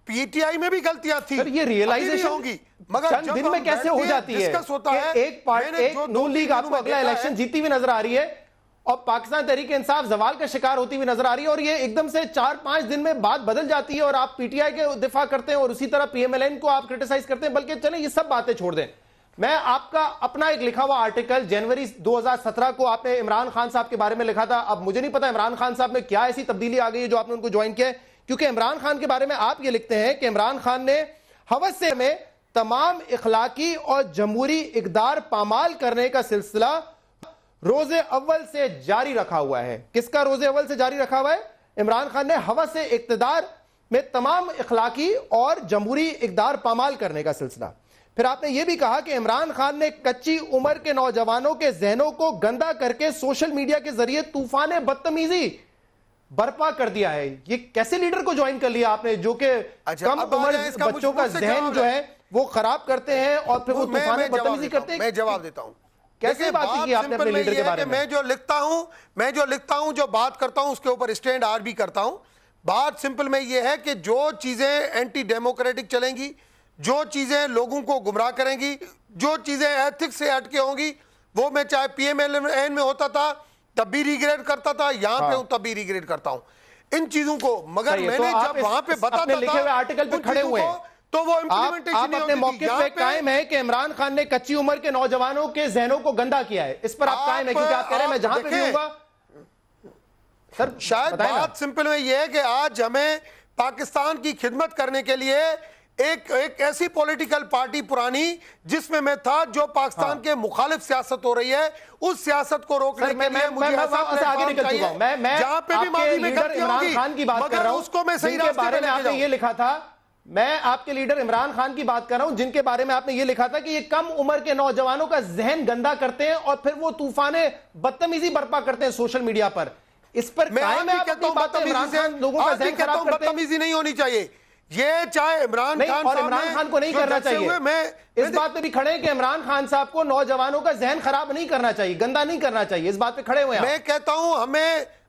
S9: पीटीआई में भी गलतियां थी,
S1: ये रियलाइजेशन
S9: होंगी, मगर
S1: चंद दिन में कैसे हो जाती है?
S9: होता है
S1: एक पार्टी, एक नून लीग आपको अगला इलेक्शन जीती हुई नजर आ रही है और पाकिस्तान तहरीक इंसाफ जवाल का शिकार होती हुई नजर आ रही है, और ये एकदम से 4-5 दिन में बात बदल जाती है और आप पीटीआई के दिफा करते हैं और उसी तरह पीएमएलएन को आप क्रिटिसाइज करते हैं। बल्कि चले ये सब बातें छोड़ दें, मैं आपका अपना एक लिखा हुआ आर्टिकल जनवरी 2017 को आपने इमरान खान साहब के बारे में लिखा था। अब मुझे नहीं पता इमरान खान साहब में क्या ऐसी तब्दीली आ गई है जो आपने उनको ज्वाइन किया है, क्योंकि इमरान खान के बारे में आप ये लिखते हैं कि इमरान खान ने हवस से में तमाम इखलाकी और जमहूरी इक़दार पामाल करने का सिलसिला रोजे अव्वल से जारी रखा हुआ है। किसका रोजे अव्वल से जारी रखा हुआ है? इमरान खान ने हवस से इक़्तिदार में तमाम इखलाकी और जमहूरी इक़दार पामाल करने का सिलसिला। फिर आपने यह भी कहा कि इमरान खान ने कच्ची उम्र के नौजवानों के जहनों को गंदा करके सोशल मीडिया के जरिए तूफान बदतमीजी बर्पा कर दिया है। ये कैसे लीडर को ज्वाइन कर लिया आपने जो कि कम उम्र बच्चों का जहन जो है वो खराब करते हैं और फिर वो तूफान बदतमीजी करते हैं?
S9: मैं जवाब देता हूं।
S1: कैसे बात की आपने अपने लीडर के बारे में?
S9: मैं जो लिखता हूं, जो बात करता हूं उसके ऊपर स्टैंड आज भी करता हूं। बात सिंपल में यह है कि जो चीजें एंटी डेमोक्रेटिक चलेंगी, जो चीजें लोगों को गुमराह करेंगी, जो चीजें एथिक्स से हटके होंगी, वो मैं चाहे PMLN में होता था तब भी रिग्रेट करता था, यहां पे हूं तब भी रिग्रेट करता हूं इन चीजों को। मगर मैंने जब वहां पे बताता था
S1: लिखे हुए आर्टिकल पे खड़े हुए हैं
S9: तो वो इंप्लीमेंटेशन
S1: आप अपने मौके पे कायम है कि इमरान खान ने कच्ची उम्र के नौजवानों के जहनों को गंदा किया है, इस पर आप कायम है? क्योंकि आप कह रहे हैं मैं जहां पे भी हूंगा।
S9: सर शायद बात सिंपल में यह है कि आज हमें पाकिस्तान की खिदमत करने के लिए एक ऐसी पॉलिटिकल पार्टी पुरानी जिसमें मैं था, जो पाकिस्तान के मुखालिफ सियासत हो रही है, उस सियासत को रोकने के लिए मुझे
S1: आगे निकल चुका हूं। मैं
S9: जहां पे भी माजी में गलती होगी,
S1: इमरान खान की बात कर रहा हूं,
S9: उसको मैं सही रास्ते
S1: बारे में आपने ये लिखा था। मैं आपके लीडर इमरान खान की बात कर रहा हूं जिनके बारे में आपने ये लिखा था कि ये कम उम्र के नौजवानों का जहन गंदा करते हैं और फिर वो तूफाने बदतमीजी बर्पा करते हैं सोशल मीडिया पर। इस पर
S9: मैं आज भी कहता हूं बदतमीजी नहीं होनी चाहिए। ये चाहे इमरान खान
S1: और इमरान खान को नहीं करना चाहिए। मैं इस बात पे भी खड़े हैं कि इमरान खान साहब को नौजवानों का जहन खराब नहीं करना चाहिए, गंदा नहीं करना चाहिए, इस बात पे खड़े हुए हैं।
S9: मैं कहता हूं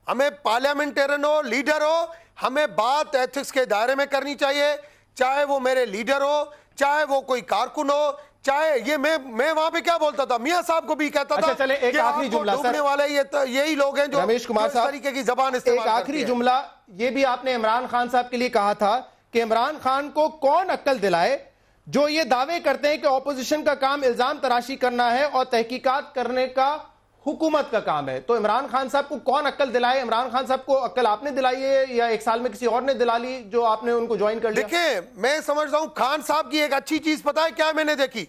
S9: हमें पार्लियामेंटेरियन हो, लीडर हो, हमें बात एथिक्स के दायरे में करनी चाहिए, चाहे वो मेरे लीडर हो, चाहे वो कोई कारकुन हो, चाहे ये मैं वहां पे क्या बोलता था, मियां साहब को भी कहता था
S1: चले एक आखिरी जुमला सर,
S9: वाले यही लोग हैं जो
S1: रमेश कुमार साहब
S9: तरीके की जबान इस्तेमाल
S1: करते हैं। एक आखिरी जुमला ये भी आपने इमरान खान साहब के लिए कहा था कि इमरान खान को कौन अक्ल दिलाए जो ये दावे करते हैं कि ऑपोजिशन का काम इल्जाम तराशी करना है और तहकीकात करने का हुकूमत का काम है। तो इमरान खान साहब को कौन अक्ल दिलाए? इमरान खान साहब को अक्ल आपने दिलाई है या एक साल में किसी और ने दिला ली जो आपने उनको ज्वाइन कर लिया?
S9: देखिए, मैं समझता हूं खान साहब की एक अच्छी चीज पता है क्या मैंने देखी?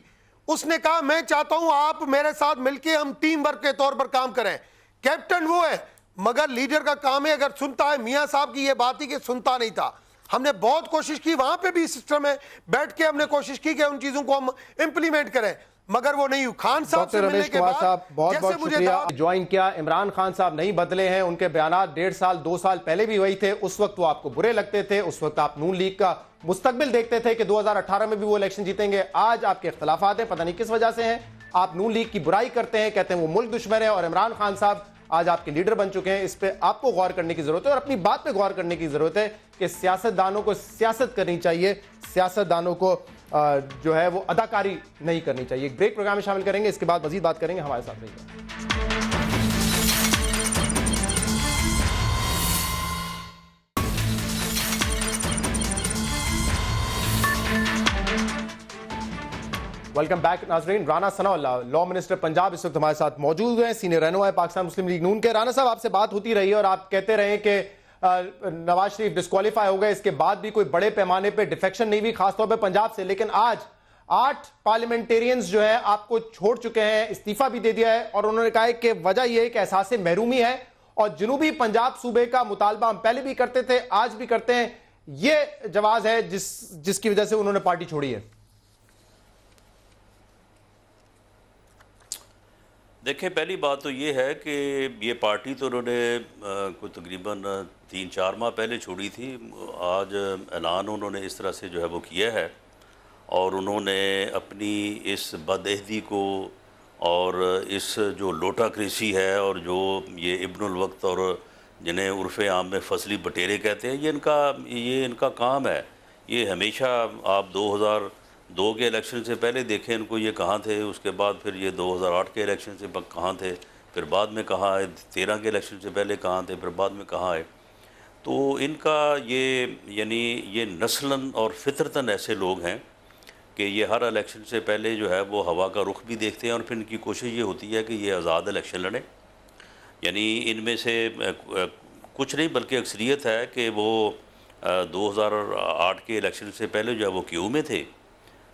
S9: उसने कहा मैं चाहता हूं आप मेरे साथ मिलके हम टीम वर्क के तौर पर काम करें। कैप्टन वो है मगर लीडर का काम है अगर सुनता है। मियां साहब की ये बात ही कि सुनता नहीं था। हमने बहुत कोशिश की, वहां पे भी सिस्टम में बैठ के हमने कोशिश की कि उन चीजों को हम इंप्लीमेंट करें, मगर वो नहीं हुई। खान साहब से मिलने के बाद
S1: बहुत बहुत शुक्रिया ज्वाइन किया। इमरान खान साहब नहीं बदले हैं, उनके बयानात 1.5 साल 2 साल पहले भी वही थे। उस वक्त वो आपको बुरे लगते थे, उस वक्त आप नून लीग का मुस्तकबिल देखते थे कि 2018 में भी वो इलेक्शन जीतेंगे। आज आपके इख्तलाफात हैं, पता नहीं किस वजह से हैं। आप नून लीग की बुराई करते हैं, कहते हैं वो मुल्क दुश्मन है, और इमरान खान साहब आज आपके लीडर बन चुके हैं। इस पे आपको गौर करने की जरूरत है और अपनी बात पे गौर करने की जरूरत है कि सियासतदानों को सियासत करनी चाहिए, सियासतदानों को जो है वो अदाकारी नहीं करनी चाहिए। एक ब्रेक प्रोग्राम में शामिल करेंगे, इसके बाद मजीद बात करेंगे। हमारे साथ रहिए। वेलकम बैक नाजरीन। राना सनाउल्लाह लॉ मिनिस्टर पंजाब इस वक्त हमारे साथ मौजूद हैं, सीनियर रहनुमा है पाकिस्तान मुस्लिम लीग नून के। राना साहब, आपसे बात होती रही और आप कहते रहे कि नवाज शरीफ डिस्क्वालीफाई हो गए, इसके बाद भी कोई बड़े पैमाने पे डिफेक्शन नहीं हुई, खासतौर पे पंजाब से। लेकिन आज 8 पार्लियामेंटेरियंस जो है आपको छोड़ चुके हैं, इस्तीफा भी दे दिया है, और उन्होंने कहा है कि वजह यह है कि एहसास महरूमी है और जनूबी पंजाब सूबे का मुतालबा हम पहले भी करते थे, आज भी करते हैं। यह जवाब है जिसकी वजह से उन्होंने पार्टी छोड़ी है।
S10: देखिए, पहली बात तो ये है कि ये पार्टी तो उन्होंने कोई तकरीबन 3-4 माह पहले छोड़ी थी। आज ऐलान उन्होंने इस तरह से जो है वो किया है और उन्होंने अपनी इस बदअहदी को और इस जो लोटाक्रेसी है और जो ये इब्नुल वक्त और जिन्हें उर्फ़ आम में फसली बटेरे कहते हैं, ये इनका काम है। ये हमेशा आप 2002 के इलेक्शन से पहले देखें इनको ये कहाँ थे, उसके बाद फिर ये 2008 के इलेक्शन से कहाँ थे, फिर बाद में कहाँ आए, 13 के इलेक्शन से पहले कहाँ थे, फिर बाद में कहाँ आए। तो इनका ये नस्लन और फितरतन ऐसे लोग हैं कि ये हर इलेक्शन से पहले जो है वो हवा का रुख भी देखते हैं और फिर इनकी कोशिश ये होती है कि ये आज़ाद इलेक्शन लड़ें। यानी इनमें से कुछ नहीं बल्कि अक्सरियत है कि वो 2008 के इलेक्शन से पहले जो है वो क्यू में थे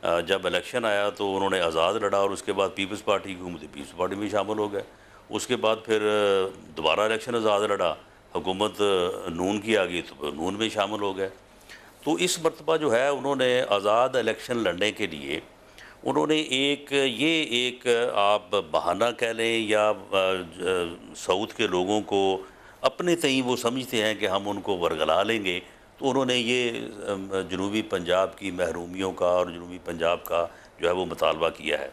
S10: जब इलेक्शन आया तो उन्होंने आज़ाद लड़ा और उसके बाद पीपल्स पार्टी की हुकूमत पीपल्स पार्टी में शामिल हो गए। उसके बाद फिर दोबारा इलेक्शन आज़ाद लड़ा, हुकूमत नून की आ गई तो नून में शामिल हो गए। तो इस मरतबा जो है उन्होंने आज़ाद इलेक्शन लड़ने के लिए उन्होंने एक आप बहाना कह लें या साउथ के लोगों को अपने तई वो समझते हैं कि हम उनको वरगला लेंगे, तो उन्होंने ये जनूबी पंजाब की महरूमियों का और जनूबी पंजाब का जो है वो मुतालबा किया है।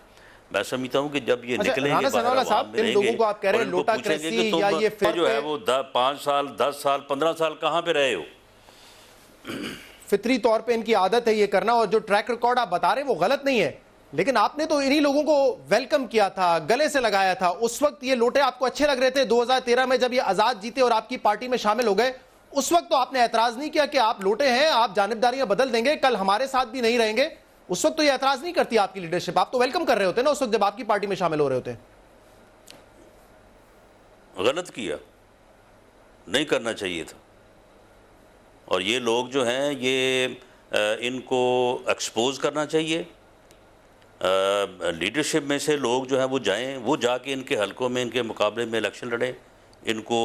S10: मैं समझता हूँ कि जब ये निकलेंगे
S1: साहब, इन लोगों को आप कह रहे हैं लोटा क्रेसी या ये
S10: जो है वो 5 साल 10 साल 15 साल कहाँ पे रहे हो?
S1: फितरी तौर पे इनकी आदत है ये करना, और जो ट्रैक रिकॉर्ड आप बता रहे हैं वो गलत नहीं है, लेकिन आपने तो इन्हीं लोगों को वेलकम किया था, गले से लगाया था। उस वक्त ये लोटे आपको अच्छे लग रहे थे। 2013 में जब ये आजाद जीते और आपकी पार्टी में शामिल हो गए, उस वक्त तो आपने एतराज नहीं किया कि आप लोटे हैं, आप जानिबदारियां बदल देंगे, कल हमारे साथ भी नहीं रहेंगे। उस वक्त तो ये एतराज नहीं करती आपकी लीडरशिप, आप तो वेलकम कर रहे होते ना उस वक्त जब आपकी पार्टी में शामिल हो रहे होते।
S10: गलत किया, नहीं करना चाहिए था। और ये लोग जो हैं ये इनको एक्सपोज करना चाहिए। लीडरशिप में से लोग जो हैं वो जाएं, वो जाके इनके हलकों में इनके मुकाबले में इलेक्शन लड़ें, इनको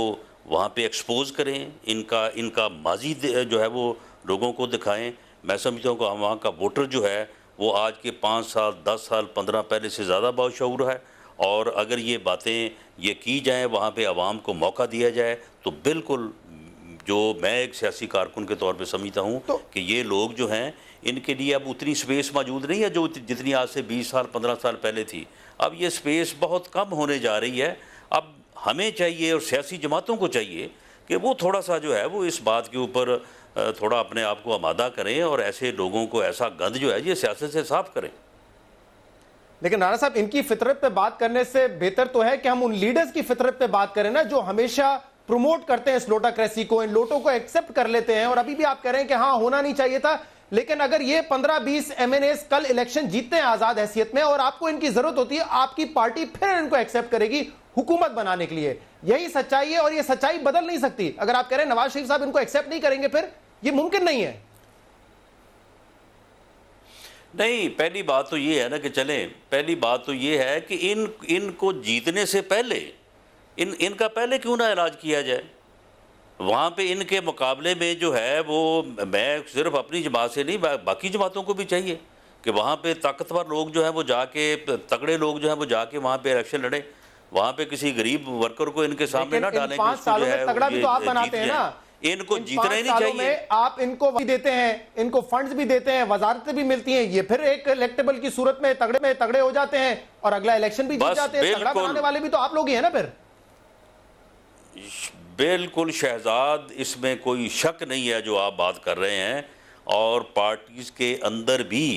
S10: वहाँ पे एक्सपोज करें, इनका माजी जो है वो लोगों को दिखाएं। मैं समझता हूँ कि वहाँ का वोटर जो है वो आज के 5 साल 10 साल 15 पहले से ज़्यादा बाशऊर है, और अगर ये बातें ये की जाएँ, वहाँ पे आवाम को मौका दिया जाए, तो बिल्कुल जो मैं एक सियासी कारकुन के तौर पे समझता हूँ कि ये लोग जो हैं इनके लिए अब उतनी स्पेस मौजूद नहीं है जो जितनी आज से 20 साल 15 साल पहले थी। अब ये स्पेस बहुत कम होने जा रही है। अब हमें चाहिए और सियासी जमातों को चाहिए कि वो थोड़ा सा जो है वो इस बात के ऊपर थोड़ा अपने आप को आमादा करें और ऐसे लोगों को, ऐसा गंद जो है ये सियासत से साफ करें।
S1: लेकिन राणा साहब, इनकी फितरत पे बात करने से बेहतर तो है कि हम उन लीडर्स की फितरत पे बात करें ना, जो हमेशा प्रमोट करते हैं इस लोटाक्रेसी को, इन लोटों को एक्सेप्ट कर लेते हैं। और अभी भी आप कह रहे हैं कि हाँ होना नहीं चाहिए था, लेकिन अगर ये 15-20 MNAs कल इलेक्शन जीतते हैं आजाद हैसियत में और आपको इनकी जरूरत होती है, आपकी पार्टी फिर इनको एक्सेप्ट करेगी हुकूमत बनाने के लिए। यही सच्चाई है और ये सच्चाई बदल नहीं सकती। अगर आप कह रहे हैं नवाज शरीफ साहब इनको एक्सेप्ट नहीं करेंगे, फिर ये मुमकिन नहीं है।
S10: नहीं, पहली बात तो ये है ना कि चलें, पहली बात तो ये है कि इनको जीतने से पहले इनका पहले क्यों ना इलाज किया जाए। वहाँ पे इनके मुकाबले में जो है वो, मैं सिर्फ अपनी जमात से नहीं, बाकी जमातों को भी चाहिए कि वहाँ पे ताकतवर लोग जो हैं वो जाके, तगड़े लोग जो हैं वो जाके वहाँ पे इलेक्शन लड़े। वहाँ पे किसी गरीब वर्कर को इनके सामने ना डालें।
S1: 5 सालों में तगड़ा भी तो आप बनाते हैं ना।
S10: इनको जीतना ही नहीं चाहिए।
S1: आप इनको भी देते हैं, इनको फंड्स भी देते हैं, वजारतें भी मिलती हैं, ये फिर एक इलेक्टेबल की सूरत में तगड़े हो जाते हैं और अगला इलेक्शन भी जीत जाते हैं। तगड़ा बनाने वाले भी तो आप लोग ही है ना। फिर
S10: बिल्कुल शहजाद, इसमें कोई शक नहीं है जो आप बात कर रहे हैं। और पार्टीज के अंदर भी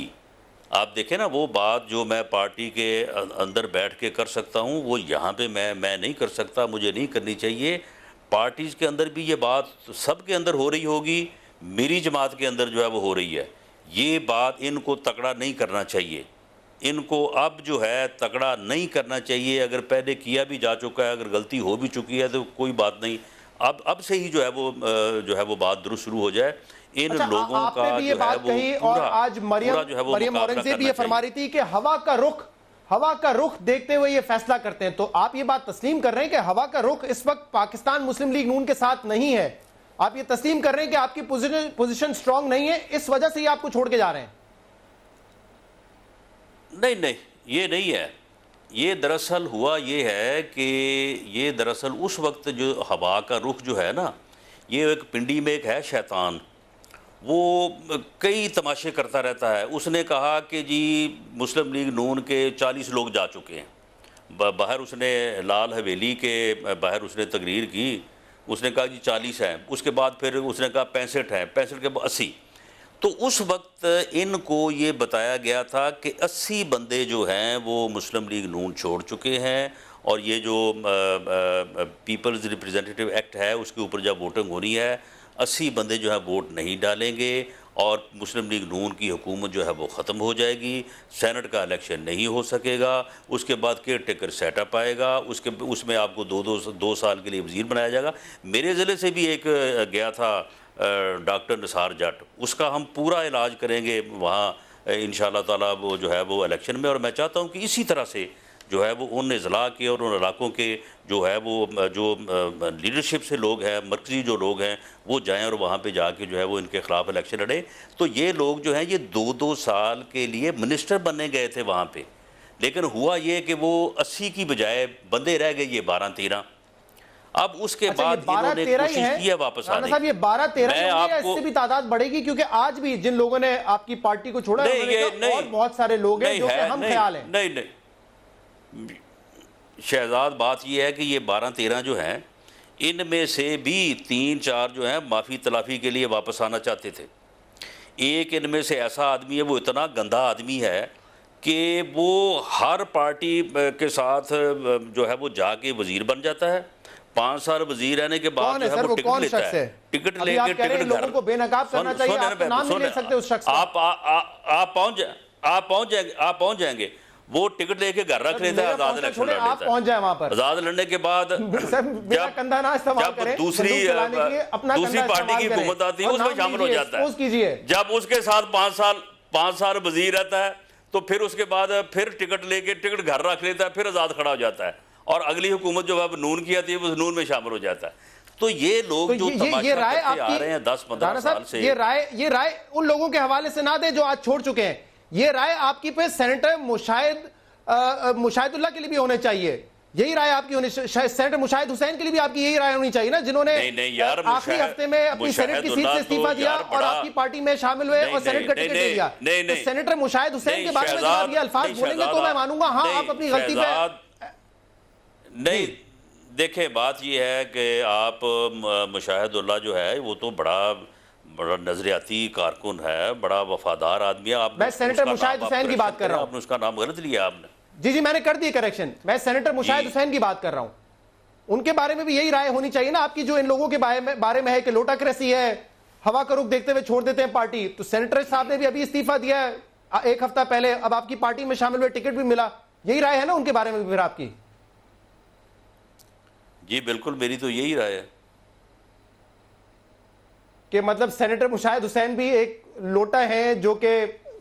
S10: आप देखें ना, वो बात जो मैं पार्टी के अंदर बैठ के कर सकता हूँ वो यहाँ पे मैं नहीं कर सकता, मुझे नहीं करनी चाहिए। पार्टीज के अंदर भी ये बात सब के अंदर हो रही होगी, मेरी जमात के अंदर जो है वो हो रही है। ये बात इनको तगड़ा नहीं करना चाहिए, इनको अब जो है तगड़ा नहीं करना चाहिए। अगर पहले किया भी जा चुका है, अगर गलती हो भी चुकी है तो कोई बात नहीं, अब से ही जो है वो बात दुरुस्त शुरू हो जाए। इन लोगों का
S1: भी ये बात कही, और आज मरियम औरंगजेब ये फरमा रही थी कि हवा का रुख देखते हुए ये फैसला करते हैं। तो आप ये बात तस्लीम कर रहे हैं कि हवा का रुख इस वक्त पाकिस्तान मुस्लिम लीग नून के साथ नहीं है? आप ये तस्लीम कर रहे हैं कि आपकी पोजीशन स्ट्रांग नहीं है, इस वजह से ये आपको छोड़ के जा रहे हैं?
S10: नहीं, ये नहीं है। ये दरअसल हुआ ये है कि ये दरअसल उस वक्त जो हवा का रुख जो है ना, ये एक पिंडी में एक है शैतान, वो कई तमाशे करता रहता है। उसने कहा कि जी मुस्लिम लीग नून के 40 लोग जा चुके हैं बाहर। उसने लाल हवेली के बाहर उसने तकरीर की, उसने कहा जी 40 हैं। उसके बाद फिर उसने कहा 65 हैं, 65 के बाद 80। तो उस वक्त इनको ये बताया गया था कि 80 बंदे जो हैं वो मुस्लिम लीग नून छोड़ चुके हैं, और ये जो पीपल्स रिप्रेजेंटेटिव एक्ट है उसके ऊपर जब वोटिंग होनी है 80 बंदे जो है वोट नहीं डालेंगे और मुस्लिम लीग नून की हुकूमत जो है वो ख़त्म हो जाएगी। सेनेट का इलेक्शन नहीं हो सकेगा, उसके बाद केयर टेकर सेटअप आएगा, उसमें आपको दो साल के लिए वज़ीर बनाया जाएगा। मेरे ज़िले से भी एक गया था डॉक्टर निसार जट, उसका हम पूरा इलाज करेंगे वहाँ इंशाअल्लाह ताला वो जो है वो इलेक्शन में। और मैं चाहता हूँ कि इसी तरह से जो है वो उन अज़ला के और उन इलाकों के जो है वो जो लीडरशिप से लोग हैं, मरकज़ी जो लोग हैं, वो जाएं और वहाँ पे जाके जो है वो इनके ख़िलाफ़ इलेक्शन लड़ें। तो ये लोग जो हैं ये 2-2 साल के लिए मिनिस्टर बनने गए थे वहाँ पे, लेकिन हुआ ये कि वो 80 की बजाय बंदे रह गए ये 12-13। अब उसके बाद इन्होंने कोशिश की है वापस आने की।
S1: ये 12-13 इससे भी तादाद बढ़ेगी, क्योंकि आज भी जिन लोगों ने आपकी पार्टी को छोड़ा है और बहुत सारे लोग हैं जो कि हम ख्याल हैं।
S10: नहीं शहजाद, बात यह है कि ये 12-13 जो हैं इनमें से भी 3-4 जो हैं माफ़ी तलाफ़ी के लिए वापस आना चाहते थे। एक इनमें से ऐसा आदमी है, वो इतना गंदा आदमी है कि वो हर पार्टी के साथ जो है वो जाके वज़ीर बन जाता है। 5 साल वज़ीर रहने के बाद जो है वो टिकट लेता है, टिकट लेके टिकट
S1: लोगों को बेनकाब करना चाहिए, आप नाम नहीं ले सकते उस शख्स का।
S10: आप पहुंच जाएंगे वो टिकट लेके घर रख लेता है, आजाद इलेक्शन लड़ लेता है।
S1: पहुंच जाए वहां पर,
S10: आजाद लड़ने के बाद जब दूसरी पार्टी की हुकूमत आती है उसमें शामिल हो जाता है। जब उसके साथ 5 साल वजीर रहता है तो फिर उसके बाद फिर टिकट लेके टिकट घर रख लेता है, फिर आजाद खड़ा हो जाता है और अगली हुकूमत जो अब नून की आती है वो नून में शामिल हो जाता है। तो ये लोग जो तमाशा करते आ रहे हैं 10-15 साल से,
S1: ये राय उन लोगों के हवाले से ना दे जो आज छोड़ चुके हैं। ये राय आपकी पे सेनेटर मुशाहिदुल्लाह के लिए भी होने चाहिए, यही राय आपकी होनी चाहिए। सेनेटर मुशाहिद हुसैन के लिए भी आपकी यही राय होनी चाहिए ना, जिन्होंने आखिरी हफ्ते में अपनी सेनेट की सीट से इस्तीफा दिया और आपकी पार्टी में शामिल हुए और सेनेट का टिकट ले लिया। तो सेनेटर मुशाहिद हुसैन के बारे में जब आप ये अल्फाज बोलेंगे तो मैं मानूंगा हाँ आप अपनी गलती पे
S10: नहीं। देखें, बात ये है कि आप मुशाहिदुल्लाह जो है वो तो बड़ा नजरियाती कारकुन है, बड़ा वफादार आदमी है। आप
S1: मैं सेनेटर मुशाहिद हुसैन की बात कर रहा हूं।
S10: आपने उसका नाम गलत लिया आपने।
S1: जी मैंने कर दी करेक्शन, मैं सेनेटर मुशाहिद हुसैन की बात कर रहा हूं। उनके बारे में भी यही राय होनी चाहिए ना आपकी, जो इन लोगों के बारे में है कि लोटाक्रेसी है, हवा का रुख देखते हुए छोड़ देते हैं पार्टी। तो सेनेटर साहब ने भी अभी इस्तीफा दिया है 1 हफ्ता पहले, अब आपकी पार्टी में शामिल हुए, टिकट भी मिला, यही राय है ना उनके बारे में भी फिर आपकी?
S10: जी बिल्कुल, मेरी तो यही राय है
S1: कि मतलब सेनेटर मुशाहिद हुसैन भी एक लोटा है जो कि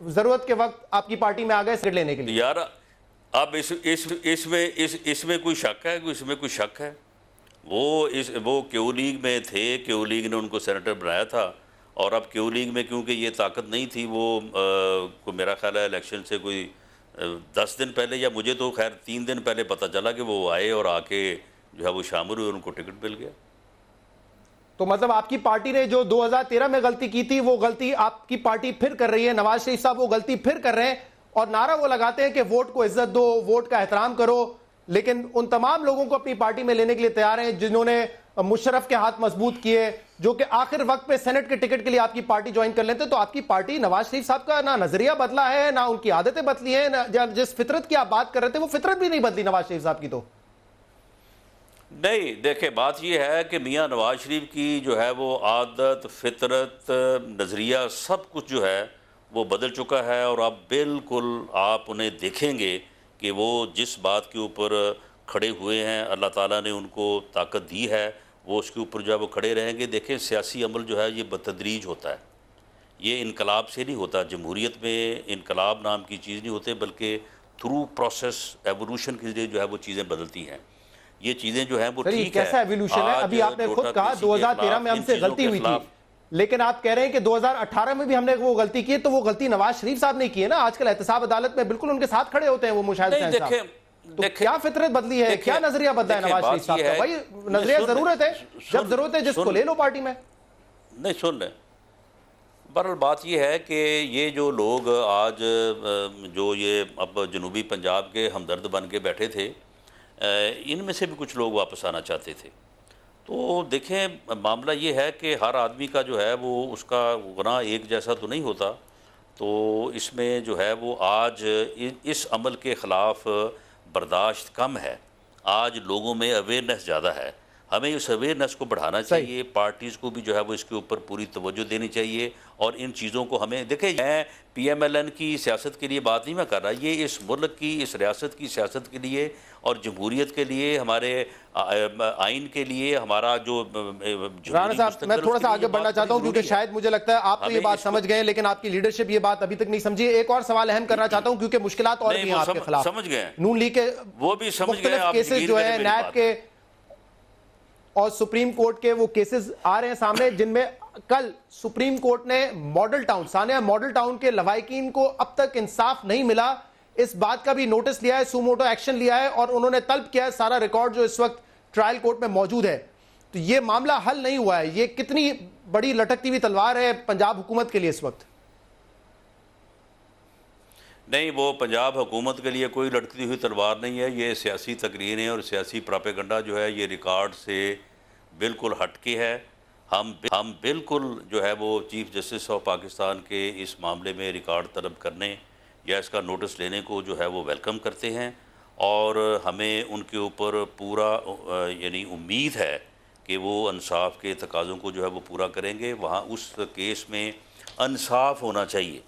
S1: जरूरत के वक्त आपकी पार्टी में आ गए सीट लेने के लिए।
S10: यार अब इसमें कोई शक है? इसमें कोई शक है? वो क्यू लीग में थे, क्यू लीग ने उनको सेनेटर बनाया था और अब क्यू लीग में क्योंकि ये ताकत नहीं थी, वो मेरा ख्याल है इलेक्शन से कोई 10 दिन पहले, या मुझे तो खैर 3 दिन पहले पता चला कि वो आए और आके जो है वो शामिल हुए, उनको टिकट मिल गया।
S1: तो मतलब आपकी पार्टी ने जो 2013 में गलती की थी वो गलती आपकी पार्टी फिर कर रही है, नवाज शरीफ साहब वो गलती फिर कर रहे हैं और नारा वो लगाते हैं कि वोट को इज्जत दो, वोट का एहतराम करो, लेकिन उन तमाम लोगों को अपनी पार्टी में लेने के लिए तैयार हैं जिन्होंने मुशर्रफ के हाथ मजबूत किए, जो कि आखिर वक्त पे सेनेट के टिकट के लिए आपकी पार्टी ज्वाइन कर लेते। तो आपकी पार्टी नवाज शरीफ साहब का ना नजरिया बदला है, ना उनकी आदतें बदली है, ना जिस फितरत की आप बात कर रहे थे वो फितरत भी नहीं बदली नवाज शरीफ साहब की। तो
S10: नहीं, देखे बात यह है कि मियाँ नवाज शरीफ की जो है वो आदत, फितरत, नज़रिया सब कुछ जो है वो बदल चुका है और आप बिल्कुल आप उन्हें देखेंगे कि वो जिस बात के ऊपर खड़े हुए हैं, अल्लाह ताला ने उनको ताकत दी है, वो उसके ऊपर जो है वो खड़े रहेंगे। देखें, सियासी अमल जो है ये बतदरीज होता है, ये इनकलाब से नहीं होता। जमहूरियत में इनकलाब नाम की चीज़ नहीं होती, बल्कि थ्रू प्रोसेस एवोल्यूशन के लिए जो है वो चीज़ें बदलती हैं। ये चीजें जो है वो ठीक है।
S1: कैसा एवोल्यूशन है? अभी आपने खुद कहा 2013 में हमसे गलती हुई थी, लेकिन आप कह रहे हैं कि 2018 में भी हमने वो गलती की है, तो वो गलती नवाज शरीफ साहब ने की है ना। आजकल एहतसाब अदालत में बिल्कुल उनके साथ खड़े होते हैं वो मुशाहिद हुसैन साहब। तो क्या फितरत बदली है, क्या नजरिया बदला है नवाज शरीफ साहब का? भाई नजरिया जरूरत है, जब जरूरत है जिसको ले लो पार्टी में।
S10: नहीं सुन रहे, बहरहाल बात यह है कि ये जो लोग आज जो ये अब जनूबी पंजाब के हमदर्द बन के बैठे थे, इनमें से भी कुछ लोग वापस आना चाहते थे। तो देखें, मामला ये है कि हर आदमी का जो है वो उसका गुनाह एक जैसा तो नहीं होता। तो इसमें जो है वो आज इस अमल के ख़िलाफ़ बर्दाश्त कम है, आज लोगों में अवेयरनेस ज़्यादा है। हमें इस अवेयरनेस को बढ़ाना चाहिए, पार्टीज़ को भी जो है वो इसके ऊपर पूरी तवज्जो देनी चाहिए और इन चीज़ों को हमें देखें। मैं PMLN की सियासत के लिए बात नहीं मैं कर रहा, ये इस मुल्क की, इस रियासत की सियासत के लिए और जमहूरियत के लिए, हमारे आइन के लिए, हमारा जो
S1: राणा साहब, मैं थोड़ा सा आगे बढ़ना चाहता हूं क्योंकि शायद मुझे लगता है आप तो ये बात समझ गए लेकिन आपकी लीडरशिप ये बात अभी तक नहीं समझी। एक और सवाल अहम करना चाहता हूं क्योंकि मुश्किलात और भी हैं आपके खिलाफ।
S10: समझ गए
S1: नून लीग के
S10: वो भी समझ गए,
S1: केसेस जो है नैब के और सुप्रीम कोर्ट के वो केसेस आ रहे हैं सामने, जिनमें कल सुप्रीम कोर्ट ने model town, Sania model town के लवाहिकीन को अब तक इंसाफ नहीं मिला, इस बात का भी नोटिस लिया है, सुमोटो एक्शन लिया है और उन्होंने तलब किया है सारा रिकॉर्ड जो इस वक्त ट्रायल कोर्ट में मौजूद है। तो ये मामला हल नहीं हुआ है। ये कितनी बड़ी लटकती हुई तलवार है पंजाब हुकूमत के लिए इस वक्त?
S10: नहीं, वो पंजाब हुकूमत के लिए कोई लटकती हुई तलवार नहीं है। ये सियासी तकरीर है और सियासी प्रोपेगेंडा जो है ये रिकॉर्ड से बिल्कुल हटके है। हम बिल्कुल जो है वो चीफ जस्टिस ऑफ पाकिस्तान के इस मामले में रिकॉर्ड तलब करने या इसका नोटिस लेने को जो है वो वेलकम करते हैं और हमें उनके ऊपर पूरा यानी उम्मीद है कि वो इंसाफ के तकाज़ों को जो है वो पूरा करेंगे। वहाँ उस केस में इंसाफ होना चाहिए।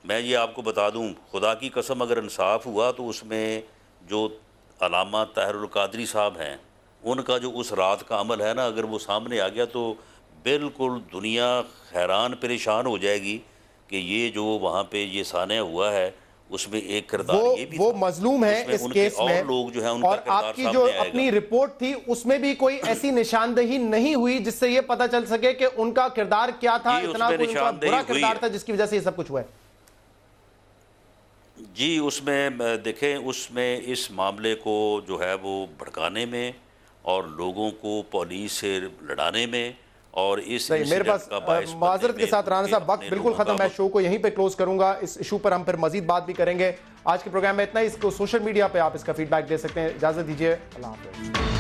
S10: मैं ये आपको बता दूँ, खुदा की कसम, अगर इंसाफ हुआ तो उसमें जो अल्लामा ताहिरुल कादरी साहब हैं, उनका जो उस रात का अमल है ना, अगर वो सामने आ गया तो बिल्कुल दुनिया हैरान परेशान हो जाएगी कि ये जो वहाँ पे ये सानिया हुआ है उसमें एक किरदार ये भी
S1: वो मजलूम है इस केस में,
S10: लोग जो है उनका
S1: और आपकी जो अपनी रिपोर्ट थी उसमें भी कोई ऐसी निशानदेही नहीं हुई जिससे ये पता चल सके कि उनका किरदार क्या था, इतना कोई उनका बुरा किरदार था जिसकी वजह से ये सब कुछ हुआ है।
S10: जी, उसमें देखें, उसमें इस मामले को जो है वो भड़काने में और लोगों को पुलिस से लड़ाने में और इस
S1: मेरे पास माजरत के साथ राणा साहब वक्त बिल्कुल खत्म। मैं शो को यहीं पे क्लोज करूंगा। इस इशू पर हम फिर मजीद बात भी करेंगे। आज के प्रोग्राम में इतना ही। इसको सोशल मीडिया पे आप इसका फीडबैक दे सकते हैं। इजाजत दीजिए, अल्लाह हाफिज़।